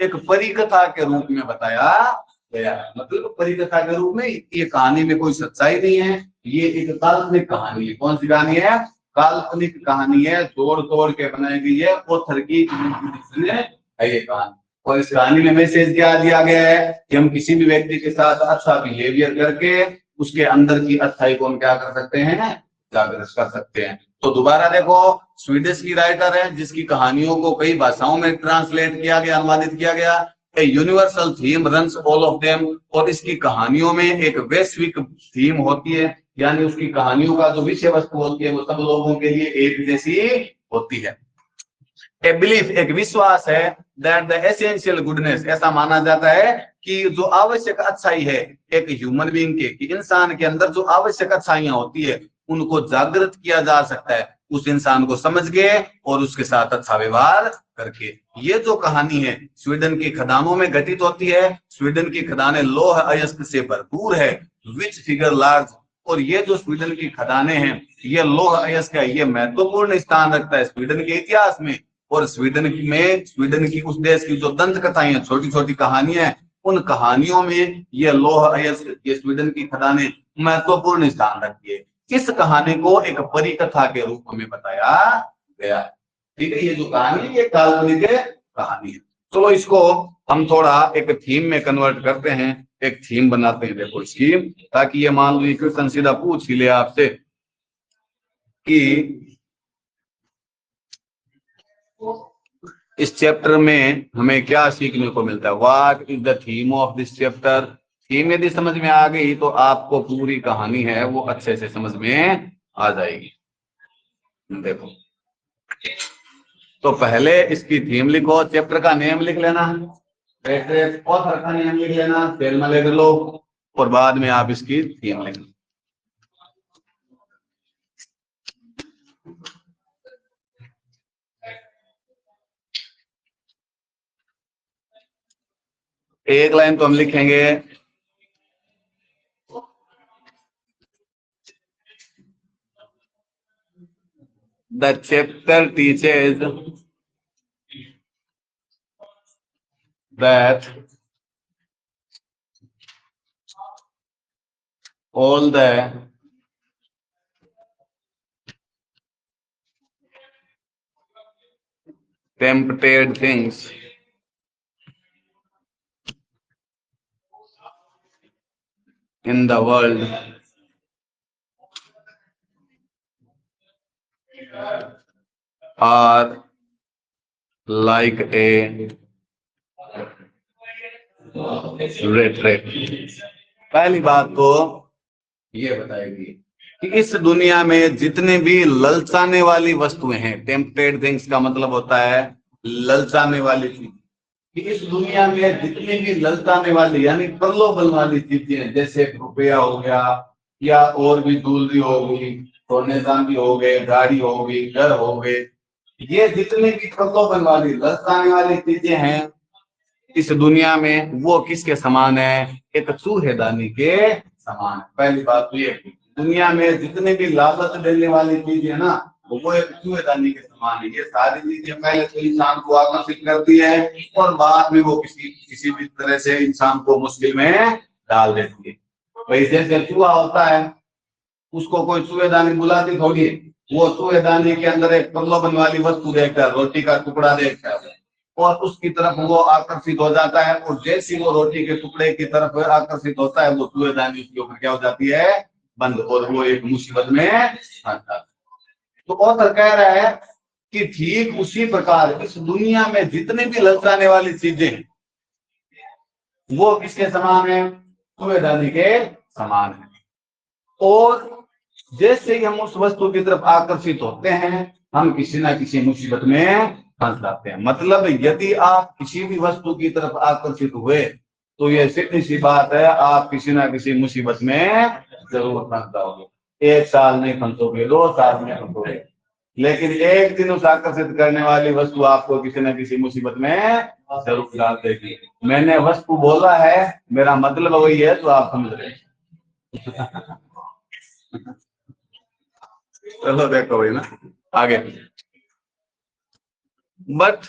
एक परिकथा के रूप में बताया गया है। मतलब परिकथा के रूप में, ये कहानी में कोई सच्चाई नहीं है, ये एक काल्पनिक कहानी है। कौन सी कहानी है? काल्पनिक कहानी है, तोड़ तोड़ के बनाई गई है, ऑथर की है ये कहानी। और इस कहानी में मैसेज क्या दिया गया है कि हम किसी भी व्यक्ति के साथ अच्छा बिहेवियर करके उसके अंदर की अच्छाई को हम क्या कर सकते हैं? जागृत कर सकते हैं। तो दोबारा देखो, स्वीडिश की राइटर है जिसकी कहानियों को कई भाषाओं में ट्रांसलेट किया गया, अनुवादित किया गया। A universal theme runs all of them, और इसकी कहानियों में एक वैश्विक थीम होती है, यानी उसकी कहानियों का जो विषय वस्तु होती है वो सब लोगों के लिए एक जैसी होती है। ए बिलीफ, एक विश्वास है, दैट द एसेंशियल गुडनेस, ऐसा माना जाता है कि जो आवश्यक अच्छाई है एक ह्यूमन बीइंग के, कि इंसान के अंदर जो आवश्यक अच्छाइयां होती है उनको जागृत किया जा सकता है उस इंसान को समझ के और उसके साथ अच्छा व्यवहार करके। ये जो कहानी है स्वीडन की खदानों में घटित होती है। स्वीडन की खदानें लोह अयस्क से भरपूर है। विच फिगर लार्ज, और ये जो स्वीडन की खदानें हैं, ये लौह अयस्क का ये महत्वपूर्ण स्थान रखता है स्वीडन के इतिहास में। और स्वीडन की उस देश की जो दंत कथाएं हैं, छोटी छोटी कहानियां हैं, उन कहानियों में ये लौह अयस्क, ये स्वीडन की खदानें महत्वपूर्ण स्थान रखती है। इस कहानी को एक परी कथा के रूप में बताया गया है। ठीक है, ये जो कहानी है ये काल्पनिक कहानी है। चलो इसको हम थोड़ा एक थीम में कन्वर्ट करते हैं, एक थीम बनाते हैं। देखो इसकी, ताकि ये मान लो क्वेश्चन सीधा पूछ ही ले आपसे कि इस चैप्टर में हमें क्या सीखने को मिलता है। What is the theme of this chapter. Theme यदि समझ में आ गई तो आपको पूरी कहानी है वो अच्छे से समझ में आ जाएगी। देखो, तो पहले इसकी थीम लिखो, चैप्टर का नेम लिख लेना, ऑथर का नेम लिख लेना, सेल में लिख लो, और बाद में आप इसकी थीम लिख लो। एक लाइन तो हम लिखेंगे, the chapter teaches that all the tempted things in the world are like a red thread। पहली बात तो ये बताएगी कि इस दुनिया में जितने भी ललचाने वाली वस्तुएं हैं, टेम्पटेड थिंग्स का मतलब होता है ललचाने वाली चीज, कि इस दुनिया में जितनी भी ललचाने वाली यानी प्रलोभन वाली चीजें हैं, जैसे रुपया हो गया या और भी ज्वेलरी हो गई, सोने चांदी हो गए, गाड़ी हो गई, घर हो गए, ये जितनी भी प्रलोभन वाली ललचाने वाली चीजें हैं इस दुनिया में, वो किसके समान है? एक चूहेदानी के समान है। पहली बात तो ये, दुनिया में जितने भी लालच देने वाली चीजें है ना, वो एक चूहेदानी के समान है। ये सारी चीजें पहले तो इंसान को आकर्षित करती है और बाद में वो किसी भी तरह से इंसान को मुश्किल में डाल देती है। भाई जैसे चूहा होता है, उसको कोई चूहेदानी बुलाती थोड़ी है, वो चूहेदानी के अंदर एक प्रलोभन वाली वस्तु देखता है, रोटी का टुकड़ा देखता है और उसकी तरफ वो आकर्षित हो जाता है, और जैसे वो रोटी के टुकड़े की तरफ आकर्षित होता है, वो चूहेदानी उसके ऊपर क्या हो जाती है? बंद, और वो एक मुसीबत में फंस जाता है। तो ऑथर कह रहा है कि ठीक उसी प्रकार इस दुनिया में जितने भी ललचाने वाली चीजें वो किसके समान है? चूहेदानी के समान है। और जैसे ही हम उस वस्तु की तरफ आकर्षित होते हैं, हम किसी ना किसी मुसीबत में फंस जाते हैं। मतलब यदि आप किसी भी वस्तु की तरफ आकर्षित हुए तो ये सीधी सी बात है, आप किसी ना किसी मुसीबत में जरूर फंस जाओगे। 1 साल नहीं फंसोगे, 2 साल में फंसोगे, लेकिन एक दिन उस आकर्षित करने वाली वस्तु आपको किसी न किसी मुसीबत में जरूर डाल देगी। मैंने वस्तु बोला है, मेरा मतलब वही है, तो आप समझ रहे। चलो देखो भाई ना आगे। But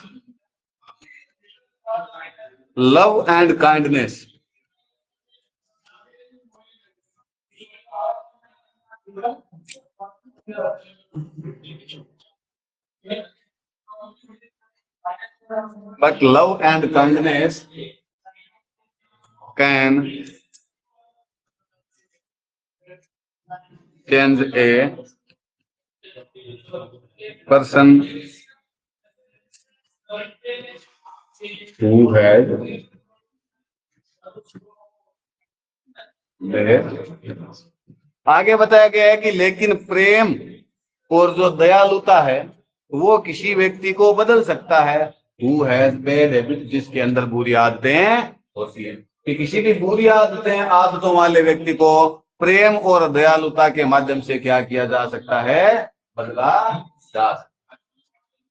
love and kindness can change a person who has आगे बताया गया है कि लेकिन प्रेम और जो दयालुता है वो किसी व्यक्ति को बदल सकता है। Who has bad habit, जिसके अंदर बुरी आदतें होती है, कि किसी भी बुरी आदतों वाले व्यक्ति को प्रेम और दयालुता के माध्यम से क्या किया जा सकता है? बदला जा सकता है।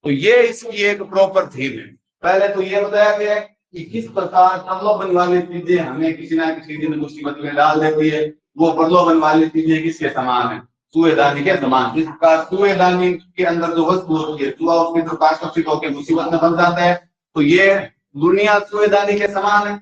तो ये इसकी एक प्रॉपर थीम है। पहले तो ये बताया गया कि किस प्रकार प्रलोभन वाली चीजें हमें किसी ना किसी दिन मुसीबत में डाल देती है। वो प्रलोभन वाली चीजें किसके समान है? चूहेदानी के समान। जिस प्रकार चूहेदानी के अंदर जो वस्तु होती है, चूहा उसके अंदर आकर्षित होकर मुसीबत में फंस जाता है, तो ये दुनिया चूहेदानी के समान है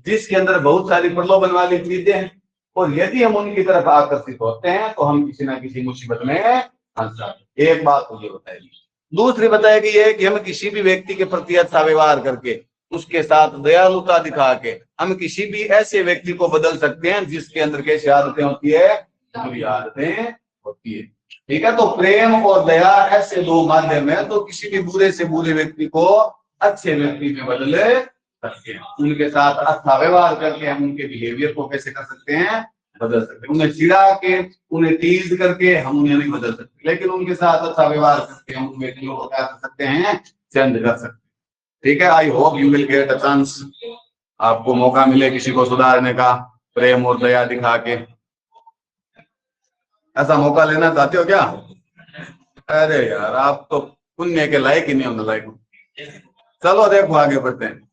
जिसके अंदर बहुत सारी प्रलोभन वाली चीजें हैं, और यदि हम उनकी तरफ आकर्षित होते हैं तो हम किसी ना किसी मुसीबत में फंस जाते हैं। एक बात तो ये बताएगी। दूसरी बताएगी ये कि हम किसी भी व्यक्ति के प्रति अच्छा व्यवहार करके, उसके साथ दयालुता दिखा के हम किसी भी ऐसे व्यक्ति को बदल सकते हैं जिसके अंदर कैसी आदतें होती है? बुरी आदतें होती है। ठीक है, तो प्रेम और दया ऐसे दो माध्यम है तो किसी भी बुरे से बुरे व्यक्ति को अच्छे व्यक्ति में बदले सकते हैं। उनके साथ अच्छा व्यवहार करके हम उनके बिहेवियर को कैसे कर सकते हैं? बदल सकते हैं। उन्हें चिढ़ा के, उन्हें टीज करके हम उन्हें नहीं बदल सकते, लेकिन उनके साथ अच्छा व्यवहार करके हम उन व्यक्तियों को क्या कर सकते हैं? चेंज कर सकते हैं। ठीक है, I hope you will get a chance. आपको मौका मिले किसी को सुधारने का, प्रेम और दया दिखा के। ऐसा मौका लेना चाहते हो क्या? अरे यार, आप तो पुण्य के लायक ही नहीं होने लायक। चलो देखो आगे बढ़ते हैं।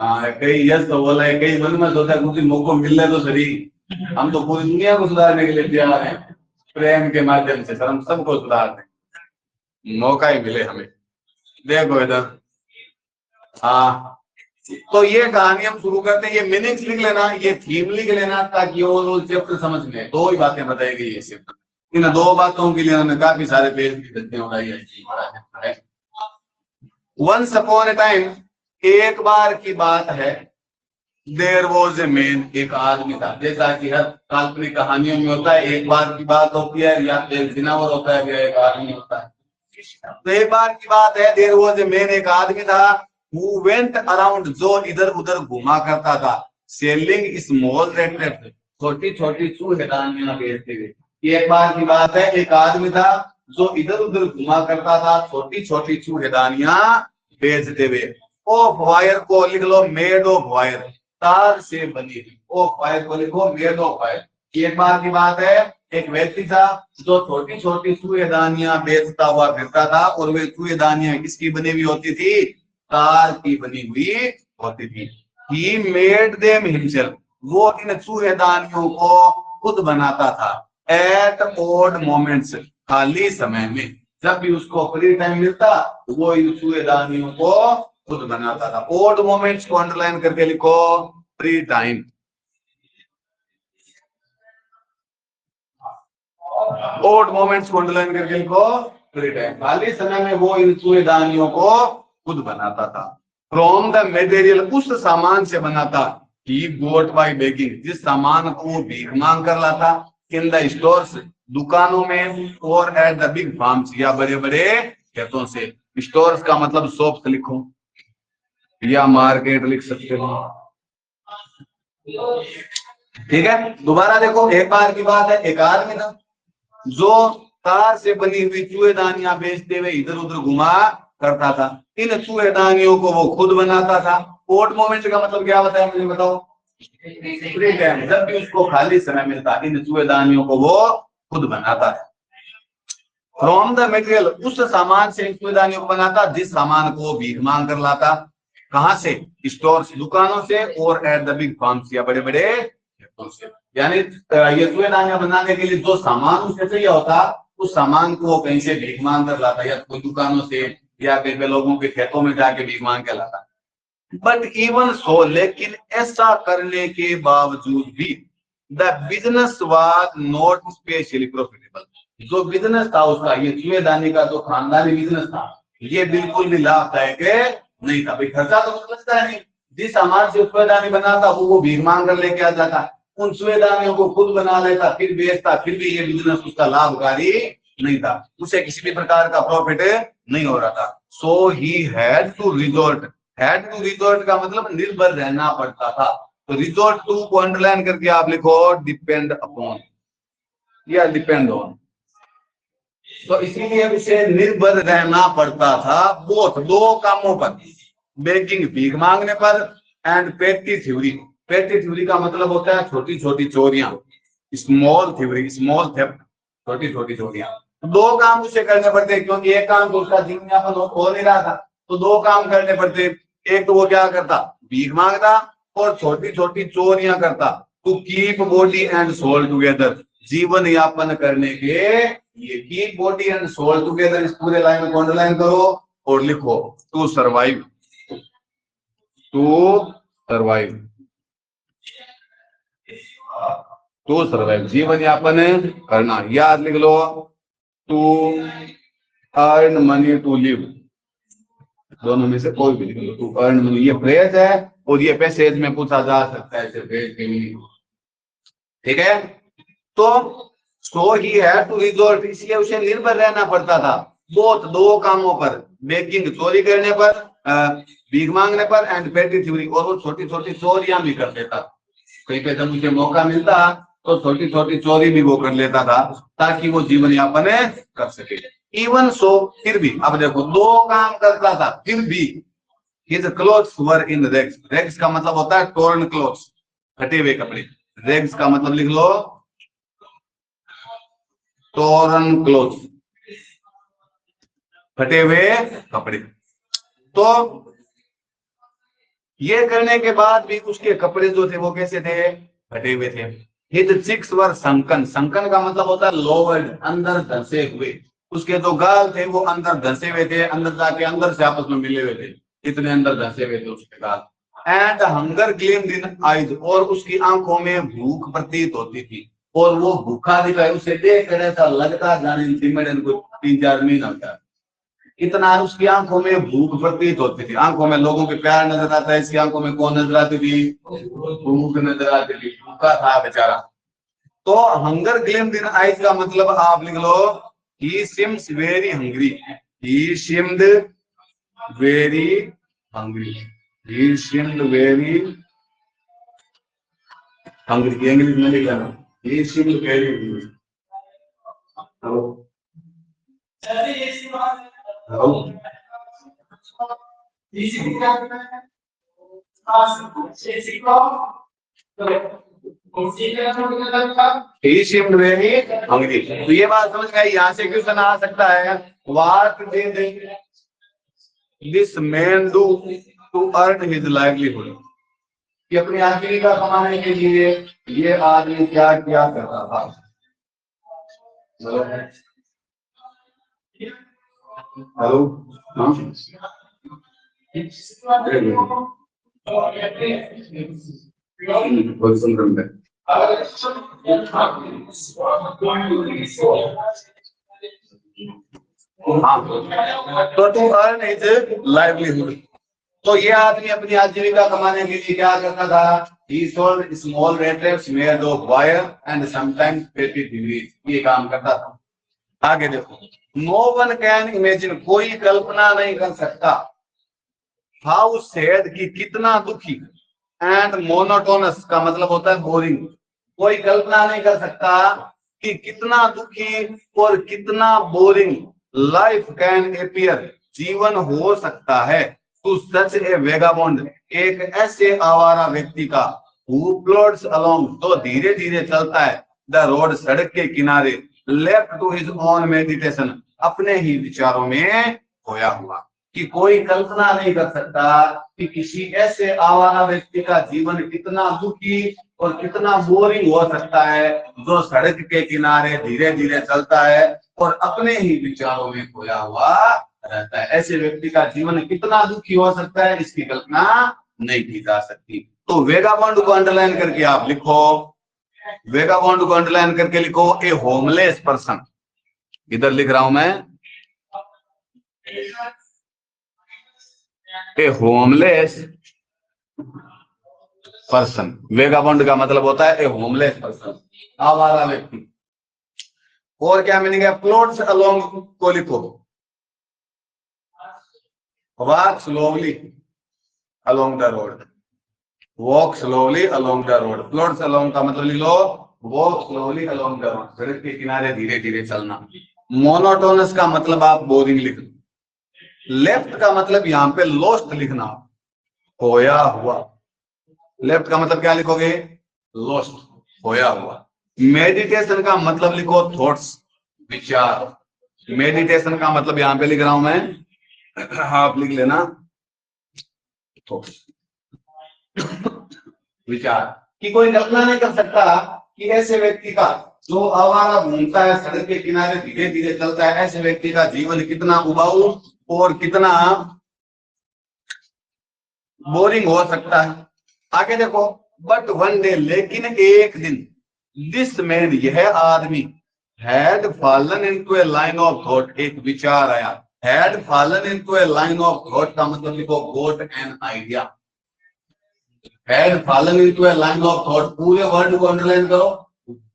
हाँ, कई यस तो बोला है, कई मन में सोचा कुछ मौका मिलने तो सही। हम तो पूरी दुनिया को सुधारने के लिए तैयार हैं, प्रेम के माध्यम से हम सबको सुधार दें, मौका ही मिले हमें। देखो इधर, हाँ, तो ये कहानी हम शुरू करते हैं। ये मीनिंग्स लिख लेना, ये थीम लिख लेना, ताकि ओवरऑल चैप्टर समझ में दो ही बातें बताई गई है सिर्फ। इन दो बातों के लिए हमें काफी सारे पेज की गलतियां उड़ाई है। वंस अपॉन ए टाइम, एक बार की बात है, देयर वॉज ए मैन, एक आदमी था। जैसा कि हर काल्पनिक कहानियों में होता है, एक बार की बात होती है, या एक जिनावर होता है या एक आदमी होता है। तो एक बार की बात है, देयर वॉज ए मैन, एक आदमी था, हु वेंट अराउंड, जो इधर उधर घुमा करता था, सेलिंग स्मॉल रेट, छोटी छोटी चूहेदानियां बेचते हुए। एक बार की बात है, एक आदमी था जो इधर उधर घुमा करता था, छोटी छोटी चूहेदानियां बेचते हुए। ऑफ वायर को लिख लो, मेड ऑफ वायर, तार से बनी हुई। ऑफ वायर को लिखो, मेड ऑफ वायर। एक बार की बात है, एक व्यक्ति था जो छोटी छोटी चूहेदानियां बेचता हुआ फिरता था, और वे चूहेदानियां किसकी बनी हुई होती थी? तार की बनी हुई होती थी। He made them himself, वो इन चूहेदानियों को खुद बनाता था। At odd moments, खाली समय में, जब भी उसको फ्री टाइम मिलता वो इन चूहेदानियों को खुद बनाता था। ओड मोमेंट्स को अंडरलाइन करके लिखो, फ्री टाइम। ओड मोमेंट्स को अंडरलाइन करके लिखो, फ्री टाइम। खाली समय में वो इन चूहेदानियों को खुद बनाता था। फ्रॉम द मटेरियल, उस सामान से बनाता। ही गोट बाय बेगिंग, जिस सामान को वो भीख मांग कर लाता। इन द स्टोर्स, दुकानों में, और एट द बिग फार्म्स, या बड़े बड़े खेतों से। स्टोर्स का मतलब शॉप्स लिखो, या मार्केट लिख सकते हो। ठीक है, दोबारा देखो, एक बार की बात है, एक आदमी था जो तार से बनी हुई चूहेदानियां बेचते हुए इधर उधर घुमा करता था। इन चूहेदानियों को वो खुद बनाता था। ओड मोमेंट का मतलब क्या बताया मुझे बताओ? फ्री टाइम, जब भी उसको खाली समय मिलता इन चूहेदानियों को वो खुद बनाता था। फ्रॉम द मटेरियल, उस सामान से चूहेदानियों को बनाता जिस सामान को वो भीख मांग कर लाता। कहां से? स्टोर्स, दुकानों से, और एट द बिग फार्म्स, या बड़े बड़े खेतों से। यानी ये चूहेदानियां बनाने के लिए जो सामान उसे चाहिए होता, उस सामान को वो कहीं से भीख मांग कर लाता, या कोई दुकानों से, या कई लोगों के खेतों में जाके भीख मांग के लाता। बट इवन सो, लेकिन ऐसा करने के बावजूद भी, the business was not specially profitable, जो बिजनेस था उसका, ये चूहेदानी का जो खानदानी बिजनेस था, ये बिल्कुल भी लाभदायक नहीं था। भाई खर्चा तो समझता है नहीं, जिस सामान से चूहेदानी बनाता वो भीख मांग कर लेके आ जाता, उन चूहेदानियों को खुद बना लेता, फिर बेचता, फिर भी ये बिजनेस उसका लाभकारी नहीं था, उसे किसी भी प्रकार का प्रॉफिट नहीं हो रहा था। So he had to resort, had to resort का मतलब निर्भर रहना पड़ता था। तो रिजोर्ट टू को अंडरलाइन करके आप लिखो, डिपेंड अपॉन या डिपेंड ऑन। तो इसीलिए उसे निर्भर रहना पड़ता था, बोथ, दो कामों पर, बेगिंग, भीख मांगने पर, एंड पेटी थ्योरी। पेटी थ्योरी का मतलब होता है छोटी छोटी चोरियां, स्मॉल थ्योरी, स्मॉल थेफ्ट, छोटी छोटी चोरियां। दो काम उसे करने पड़ते, क्योंकि एक काम तो उसका जीवन यापन हो नहीं रहा था, तो दो काम करने पड़ते। एक तो वो क्या करता, भीख मांगता और छोटी छोटी चोरियां करता, to keep body and soul together, जीवन यापन करने के लिए। Keep body and soul together, इस पूरे लाइन को अंडरलाइन करो और लिखो to survive, to survive, to survive, जीवन यापन करना। याद लिख लो, to earn money to live, दोनों में से कोई भी लिख लो, टू अर्न मनी। ये फ्रेज है और ये पैसेज में पूछा जा सकता है फ्रेज के लिए, ठीक है। तो सो ही है टू रिजोर्ट, इसलिए उसे निर्भर रहना पड़ता था बहुत दो कामों पर, बेकिंग चोरी करने पर, भीख मांगने पर, एंड पेटी थ्योरी, और वो छोटी छोटी चोरियां भी कर लेता। कहीं पे जब मुझे मौका मिलता तो छोटी छोटी चोरी भी वो कर लेता था ताकि वो जीवन यापन कर सके। इवन सो, फिर भी, अब देखो दो काम करता था फिर भी, हिज क्लोथ्स वर इन रैग्स, रैग्स का मतलब होता है टोर्न क्लोथ्स, फटे हुए कपड़े, रैग्स का मतलब लिख लो टोर्न क्लोथ्स, फटे हुए कपड़े। तो ये करने के बाद भी उसके कपड़े जो थे वो कैसे थे, फटे हुए थे। हिज चिक्स वर संकन, संकन का मतलब होता है लोवर्ड, अंदर धंसे हुए, उसके जो गाल थे वो अंदर धंसे हुए थे, अंदर जाके अंदर से आपस में मिले हुए थे, इतने अंदर धंसे हुए थे उसके गाल। एंड हंगर ग्लेम्ड इन आइज, और उसकी आंखों में भूख प्रतीत होती थी, और वो भूखा दिखाई, उसे देख कर ऐसा लगता जाने को 3-4 महीना का, इतना उसकी आंखों में भूख प्रतीत होती थी। आंखों में लोगों के प्यार नजर आता है, इसकी आंखों में कौन नजर आती थी, भूख नजर आती थी, भूखा था बेचारा। तो हंगर ग्लेम्ड इन आइज का मतलब आप लिख लो, he seems very hungry, he seemed very hungry, he seemed very hungry, English में लिख लेना, he seemed very hungry. Hello, He seemed very hungry. तो ये बात समझ गए, यहाँ से क्वेश्चन आ सकता है, What did this man do to earn his livelihood? कि अपनी आजीविका कमाने के लिए ये आदमी क्या क्या करता था। हेलो, हाँ, पोजीशन करते हैं। तो टू अर्न हिज लाइवलीहुड, तो ये आदमी अपनी आजीविका कमाने के लिए क्या करता था, he sold small wrappers made of wire and sometimes petty degrees, ये काम करता था। आगे देखो, no one can imagine, कोई कल्पना नहीं कर सकता, how sad, कि कितना दुखी, एंड मोनोटोनस का मतलब होता है बोरिंग, कोई कल्पना नहीं कर सकता कि कितना दुखी और कितना बोरिंग लाइफ कैन अपीयर, जीवन हो सकता है, टू सच ए वेगाबॉन्ड, एक ऐसे आवारा व्यक्ति का, हु प्लॉड्स अलोंग, तो धीरे धीरे चलता है, द रोड, सड़क के किनारे, left to his own meditation, अपने ही विचारों में खोया हुआ। कि कोई कल्पना नहीं कर सकता कि किसी ऐसे आवारा व्यक्ति का जीवन कितना दुखी और कितना बोरिंग हो सकता है, जो सड़क के किनारे धीरे धीरे चलता है और अपने ही विचारों में खोया हुआ रहता है। ऐसे व्यक्ति का जीवन कितना दुखी हो सकता है, इसकी कल्पना नहीं की जा सकती। तो वेगाबॉन्ड को अंडरलाइन करके आप लिखो, वेगाबॉन्ड को अंडरलाइन करके लिखो, ए होमलेस पर्सन, इधर लिख रहा हूं मैं, ए होमलेस पर्सन, वेगाबॉन्ड का मतलब होता है ए होमलेस पर्सन, आवारा व्यक्ति। और क्या मीनिंग है, प्लॉट्स अलोंग को लिखो, walk slowly along the road, walk slowly along the road, plots along का मतलब लिख लो, walk slowly along the road, सड़क के किनारे धीरे धीरे चलना। मोनोटोनस का मतलब आप बोरिंग लिख लो। लेफ्ट का मतलब यहाँ पे लॉस्ट लिखना, खोया हुआ, लेफ्ट का मतलब क्या लिखोगे, लॉस्ट, खोया हुआ। मेडिटेशन का मतलब लिखो थॉट्स, विचार, मेडिटेशन का मतलब यहाँ पे लिख रहा हूं मैं, आप लिख लेना थॉट्स। विचार कि कोई कल्पना नहीं कर सकता कि ऐसे व्यक्ति का जो आवारा घूमता है, सड़क के किनारे धीरे धीरे चलता है, ऐसे व्यक्ति का जीवन कितना उबाऊ और कितना बोरिंग हो सकता है। आगे देखो, बट वन डे, लेकिन एक दिन, दिस मैन, यह आदमी, had fallen into a line of thought, एक विचार आया। Had fallen into a line of thought का मतलब लिखो got an idea. Had fallen into a line of thought, पूरे वर्ड को अंडरलाइन करो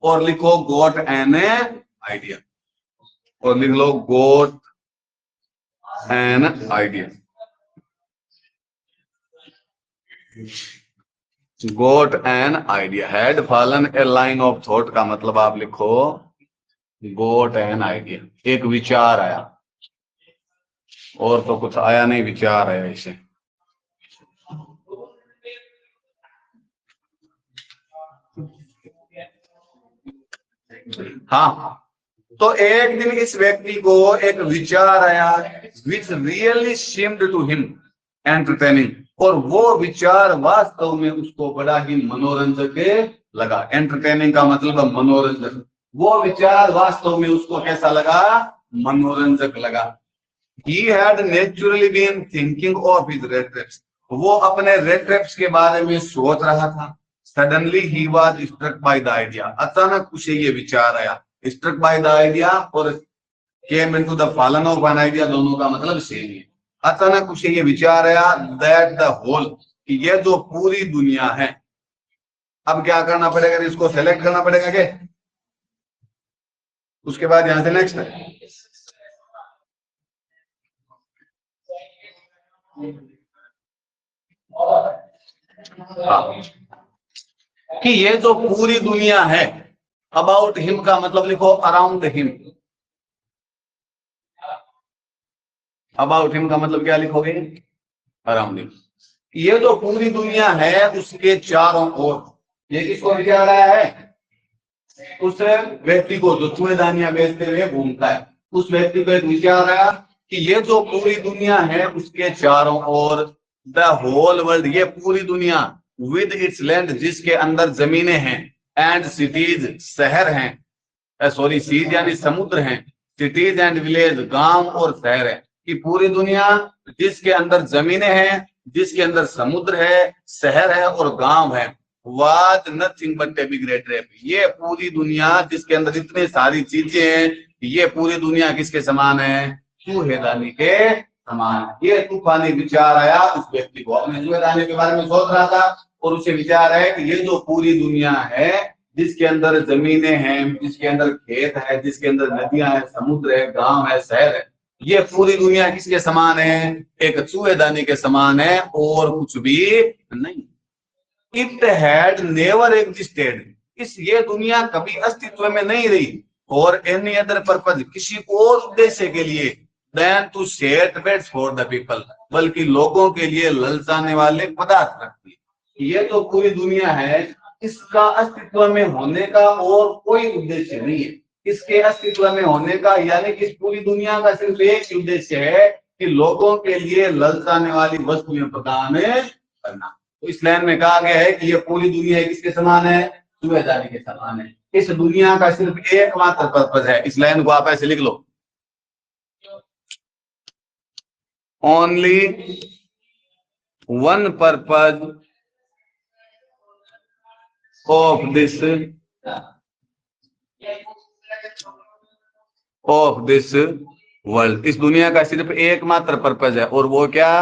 और लिखो गॉट एन आइडिया, और लिख लो got an idea. Got an idea, had fallen a line of thought का मतलब आप लिखो got an idea, एक विचार आया, और तो कुछ आया नहीं, विचार आया इसे। हाँ, तो एक दिन इस व्यक्ति को एक विचार आया, which really seemed to him entertaining, और वो विचार वास्तव में उसको बड़ा ही मनोरंजक लगा। एंटरटेनिंग का मतलब मनोरंजक, वो विचार वास्तव में उसको कैसा लगा? मनोरंजक लगा। He had naturally been thinking of his red traps, वो अपने रेड ट्रैप्स के बारे में सोच रहा था। Suddenly he was struck by the idea, अचानक उसे ये विचार आया। Struck by the idea और came into the fallen of an idea, दोनों का मतलब सेम है। अचानक उसे ये विचार आया that the whole, कि ये जो पूरी दुनिया है, अब क्या करना पड़ेगा? इसको सेलेक्ट करना पड़ेगा क्या? उसके बाद यहां से नेक्स्ट है कि ये जो पूरी दुनिया है, अबाउट हिम का मतलब लिखो अराउंड हिम। अबाउट हिम का मतलब क्या लिखोगे? Around him. ये जो पूरी दुनिया है उसके चारों ओर, ये किसको विचार आया है? उस व्यक्ति को जो चूड़ेदानियां बेचते हुए घूमता है, उस व्यक्ति को एक विचार आया कि ये जो पूरी दुनिया है उसके चारों ओर, द होल वर्ल्ड, ये पूरी दुनिया, विद इट्स लैंड, जिसके अंदर जमीनें हैं, एंड सिटीज, शहर हैं, सॉरी सीज यानी समुद्र हैं, सिटीज एंड विलेज, गांव और शहर है, कि पूरी दुनिया जिसके अंदर जमीनें हैं, जिसके अंदर समुद्र है, शहर है और गांव है, was nothing but a big red trap, ये पूरी दुनिया जिसके अंदर इतनी सारी चीजें हैं, ये पूरी दुनिया किसके समान है? चूहेदानी के समान। ये तूफानी विचार आया उस व्यक्ति को, अपने चूहेदानी के बारे में सोच रहा था और उसे विचार है कि ये जो पूरी दुनिया है, जिसके अंदर जमीनें हैं, जिसके अंदर खेत है, जिसके अंदर नदियां हैं, समुद्र है, गांव है, शहर है, ये पूरी दुनिया किसके समान है? एक चूहेदानी के समान है और कुछ भी नहीं। इट हैड नेवर एग्जिस्टेड, इस ये दुनिया कभी अस्तित्व में नहीं रही, और एनी अदर पर्पज, किसी और उद्देश्य के लिए, then to set beds for the people, बल्कि लोगों के लिए ललचाने वाले पदार्थ रखती है। ये तो पूरी दुनिया है, इसका अस्तित्व में होने का और कोई उद्देश्य नहीं है। इसके अस्तित्व में होने का यानी कि इस पूरी दुनिया का सिर्फ एक ही उद्देश्य है कि लोगों के लिए ललचाने वाली वस्तुएं प्रदान करना। तो इस लाइन में कहा गया है कि ये पूरी दुनिया किसके समान है? चूहेदानी के समान है। इस दुनिया का सिर्फ एकमात्र पर्पज है, इस लाइन को आप ऐसे लिख लो, only one purpose of this world, इस दुनिया का सिर्फ एकमात्र पर्पज है, और वो क्या?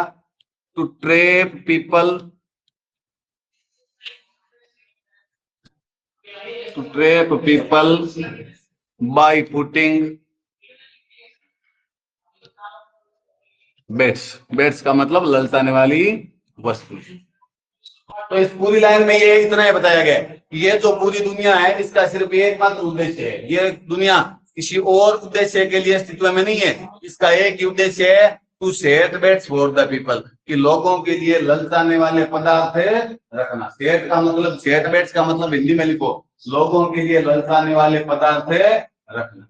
To trap people, to trap people by putting bets, bets का मतलब ललचाने वाली वस्तु। तो इस पूरी लाइन में ये इतना ही बताया गया कि ये जो पूरी दुनिया है इसका सिर्फ एकमात्र उद्देश्य है, ये दुनिया किसी और उद्देश्य के लिए अस्तित्व में नहीं है, इसका एक ही उद्देश्य है, to set bets for the people, कि लोगों के लिए ललचाने वाले पदार्थ रखना। सेट का मतलब, सेट बेट्स का मतलब हिंदी में लिखो, लोगों के लिए ललचाने वाले पदार्थ रखना,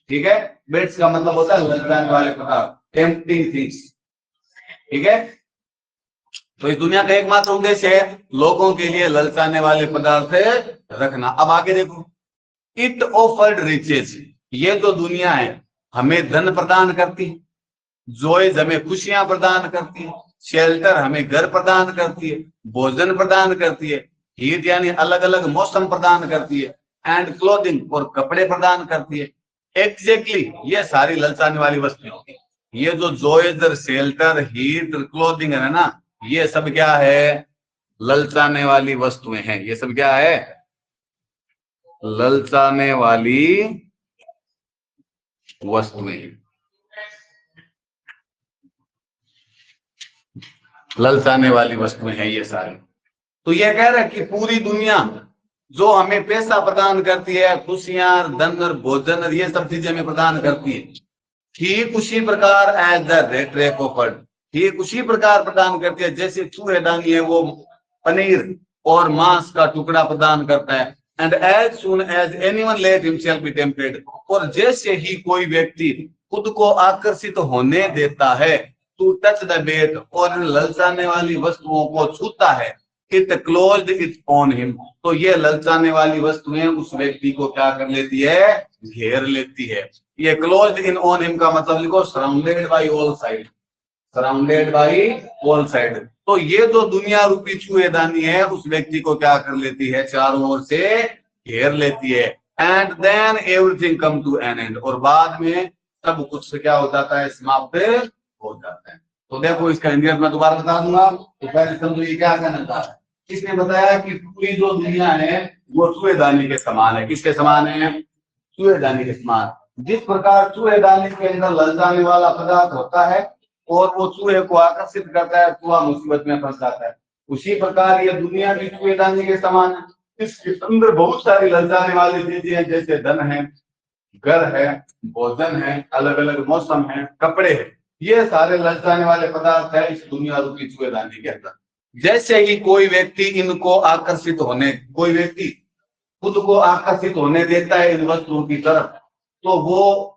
ठीक है? बेट्स का मतलब होता है ललचाने वाले पदार्थ, टेम्पटिंग थिंग्स, ठीक है? तो इस दुनिया का एकमात्र उद्देश्य है लोगों के लिए ललचाने वाले पदार्थ रखना। अब आगे देखो, इट ऑफर्ड रिचेस, ये जो दुनिया है हमें धन प्रदान करती है, जॉयज हमें खुशियां प्रदान करती है, शेल्टर हमें घर प्रदान करती है, भोजन प्रदान करती है, हीट यानी अलग अलग मौसम प्रदान करती है, एंड क्लोथिंग और कपड़े प्रदान करती है। एग्जैक्टली ये सारी ललचाने वाली वस्तुएं होती है। ये जो जॉयज, शेल्टर, हीट, क्लोथिंग है ना, ये सब क्या है? ललचाने वाली वस्तुएं हैं। ये सब क्या है? ललचाने वाली वस्तुएं, ललचाने वाली वस्तुएं हैं ये सारी। तो ये कह रहा है कि पूरी दुनिया जो हमें पैसा प्रदान करती है, खुशियां, धन और भोजन और ये सब चीजें हमें प्रदान करती है, ठीक उसी प्रकार as the rate rake offered, ठीक उसी प्रकार प्रदान करती है जैसे चूहेदानी है वो पनीर और मांस का टुकड़ा प्रदान करता है। And as soon as anyone let himself be tempted, और जैसे ही कोई व्यक्ति खुद को आकर्षित होने देता है, टू टच द बेट, और ललचाने वाली वस्तुओं को छूता है, it closed it on him, तो ये ललचाने वाली वस्तुएं उस व्यक्ति को क्या कर लेती है? घेर लेती है। ये क्लोज्ड इन ऑन हिम का मतलब लिखो surrounded by all side, surrounded by all side. तो ये जो दुनिया रूपी चूहेदानी है उस व्यक्ति को क्या कर लेती है? चारों ओर से घेर लेती है। And then everything come to an end, और बाद में सब कुछ क्या हो जाता है? समाप्त हो जाता है। तो देखो इसका इंडियन में दोबारा बता दूंगा, तो पहले समझो ये क्या कहना चाह रहा है। किसने बताया कि पूरी जो दुनिया है वो चूहेदानी के समान है? किसके समान है? चूहेदानी के समान। जिस प्रकार चूहेदानी के अंदर ललचाने वाला पदार्थ होता है और वो चूहे को आकर्षित करता है, चूहा मुसीबत में फंस जाता है, उसी प्रकार ये दुनिया भी चूहेदानी के समान है। इसके अंदर बहुत सारी ललचाने वाली चीजें हैं, जैसे धन है, घर है, भोजन है, अलग अलग मौसम है, कपड़े है, ये सारे ललचाने वाले पदार्थ है इस दुनिया रूपी चूहेदानी के अंदर। जैसे ही कोई व्यक्ति इनको आकर्षित होने, कोई व्यक्ति खुद को आकर्षित होने देता है इन वस्तुओं की तरफ, तो वो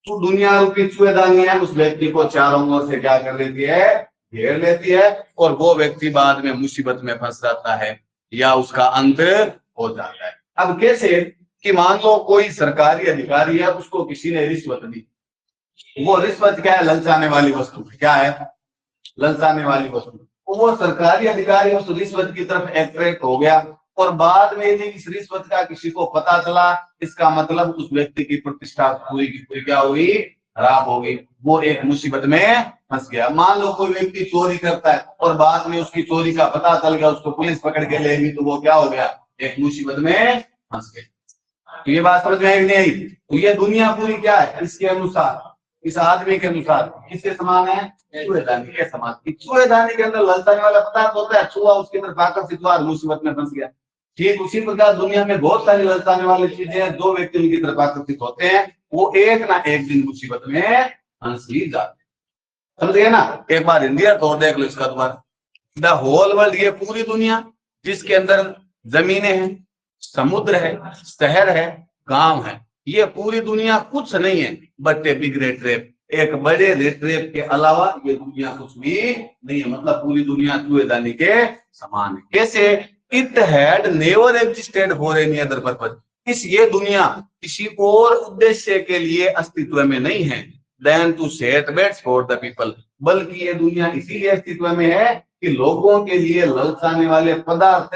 जो दुनिया रूपी चूहेदानी है उस व्यक्ति को चारों ओर से क्या कर लेती है? घेर लेती है, और वो व्यक्ति बाद में मुसीबत में फंस जाता है या उसका अंत हो जाता है। अब कैसे कि मान लो कोई सरकारी अधिकारी है, उसको किसी ने रिश्वत दी, वो रिश्वत क्या है? ललचाने वाली वस्तु। क्या है? ललचाने वाली वस्तु। वो सरकारी अधिकारी उस रिश्वत की तरफ अट्रैक्ट हो गया, और बाद में यदि इस रिश्वत का किसी को पता चला, इसका मतलब उस व्यक्ति की प्रतिष्ठा पूरी की पूरी क्या हुई? खराब हो गई, वो एक मुसीबत में फंस गया। मान लो कोई व्यक्ति चोरी करता है और बाद में उसकी चोरी का पता चल गया, उसको पुलिस पकड़ के लेगी, तो वो क्या हो गया? एक मुसीबत में फंस गया। तो ये बात समझ में आई नहीं आई? तो ये दुनिया पूरी क्या है? इसके अनुसार, इस आदमी के अनुसार किसके समान है? चूहेदानी के समान। चूहेदानी के अंदर ललचाने वाला पदार्थ होता है, चूहा उसकी तरफ आकर्षित हुआ, मुसीबत में फंस गया। ठीक उसी प्रकार दुनिया में बहुत सारी ललचाने वाली चीजें हैं, जो व्यक्ति उनकी तरफ आकर्षित होते हैं वो एक ना एक दिन मुसीबत में फंस ही जाते हैं। समझ गए ना? एक बार हिंदी और देख लो इसका दोबारा। द होल वर्ल्ड, ये पूरी दुनिया जिसके अंदर जमीनें हैं, समुद्र है, शहर है, गांव है, ये पूरी दुनिया कुछ नहीं है but a big rate rape, एक बड़े रेट रेप के अलावा ये दुनिया कुछ भी नहीं है। मतलब पूरी दुनिया चूहेदानी के समान है। कैसे? It had never existed for any other purpose, इस ये दुनिया किसी और उद्देश्य के लिए अस्तित्व में नहीं है, then to set bets for the people, बल्कि ये दुनिया इसीलिए अस्तित्व में है कि लोगों के लिए ललचाने वाले पदार्थ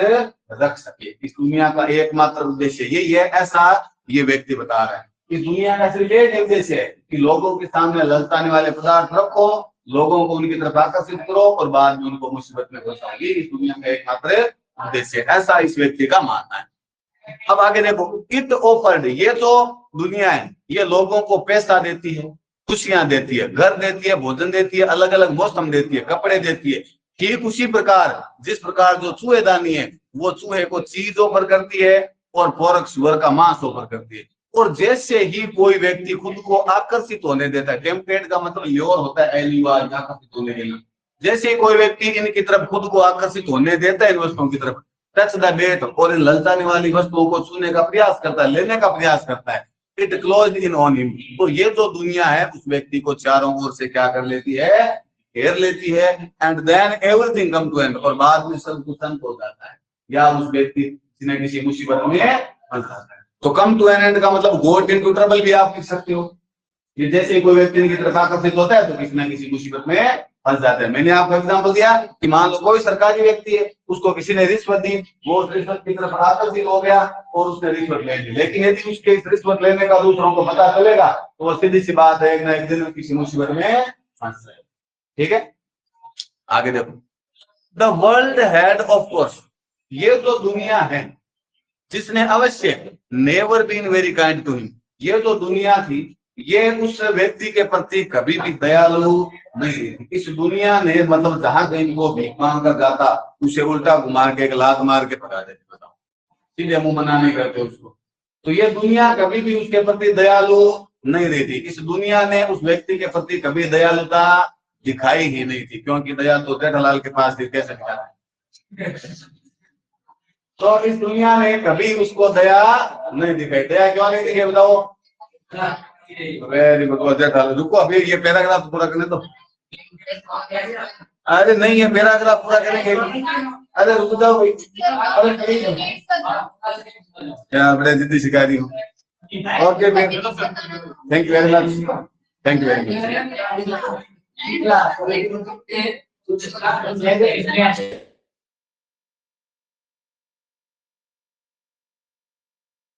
रख सके। इस दुनिया का एकमात्र उद्देश्य यही है, ऐसा ये व्यक्ति बता रहा है। इस दुनिया का सिर्फ एक उद्देश्य है कि लोगों के सामने ललचाने वाले पदार्थ रखो, लोगों को उनकी तरफ आकर्षित करो और बाद में उनको मुसीबत में फंसाओ। ये इस दुनिया का एकमात्र उद्देश्य, ऐसा इस व्यक्ति का मानना है। अब आगे देखो, इट ऑफर्ड, ये तो दुनिया है, ये लोगों को पैसा देती है, खुशियां देती है, घर देती है, भोजन देती है, अलग अलग मौसम देती है, कपड़े देती है। ठीक उसी प्रकार जिस प्रकार जो चूहेदानी है वो चूहे को चीज ऑफर करती है और पोरक सुअर का मांस ऑफर करती है। और जैसे ही कोई व्यक्ति खुद को आकर्षित होने देता है, टेम्पटेड का मतलब ल्योर होता है, एलिवाज, आकर्षित होने के लिए, जैसे ही कोई व्यक्ति इनकी तरफ खुद को आकर्षित होने देता है इन वस्तुओं की तरफ, टच द बेट, और इन ललचाने वाली वस्तुओं को छूने का प्रयास करता है, लेने का प्रयास करता है, it close in on him, तो ये जो दुनिया है उस व्यक्ति को चारों ओर से क्या कर लेती है? घेर लेती है and then everything come to end, और बाद में सब कुछ अंत हो जाता है या उस व्यक्ति किसी न किसी मुसीबत में फंस जाता है। तो कम टू एन एंड का मतलब गोट इनटू ट्रबल भी आप लिख सकते हो। ये जैसे कोई व्यक्ति की तरफ आकर्षित होता है तो किसी न किसी मुसीबत में फंस जाता है। मैंने आपको एग्जांपल दिया कि मान लो कोई सरकारी व्यक्ति है, उसको किसी ने रिश्वत दी, वो उस रिश्वत की तरफ आकर्षित हो गया और उसने रिश्वत ले ली, लेकिन यदि उसके इस रिश्वत लेने का दूसरों को पता चलेगा तो वो सीधी सी बात है, एक ना एक दिन किसी मुसीबत में फंस जाएगा। ठीक है, आगे देखो, the world had of course, ये जो दुनिया है जिसने अवश्य never been very kind to him, ये जो दुनिया थी ये उस व्यक्ति के प्रति कभी भी दयालु नहीं थी। इस दुनिया ने मतलब जहां कहीं वो भीख मांग कर जाता उसे उल्टा घुमा के एक लात मार के भगा देते, बताओ, सीधे मुंह मना नहीं करते उसको। तो ये दुनिया कभी भी उसके प्रति दयालु नहीं रहती। इस दुनिया ने उस व्यक्ति के प्रति कभी दयालुता दिखाई ही नहीं थी, क्योंकि दया तो जेठालाल के पास थी, कैसे दिखाना। तो इस दुनिया ने कभी उसको दया नहीं दिखाई। दया क्यों नहीं दिखाई बताओ? वेरी गुड जेठालाल, रुको अभी ये पैराग्राफ पूरा करने दो। अरे नहीं, ये पैराग्राफ पूरा करेंगे। अरे रुक जाओ, अरे क्या बड़े जिद्दी शिकारी हो। Okay, thank you very much, thank you very much. Yeah.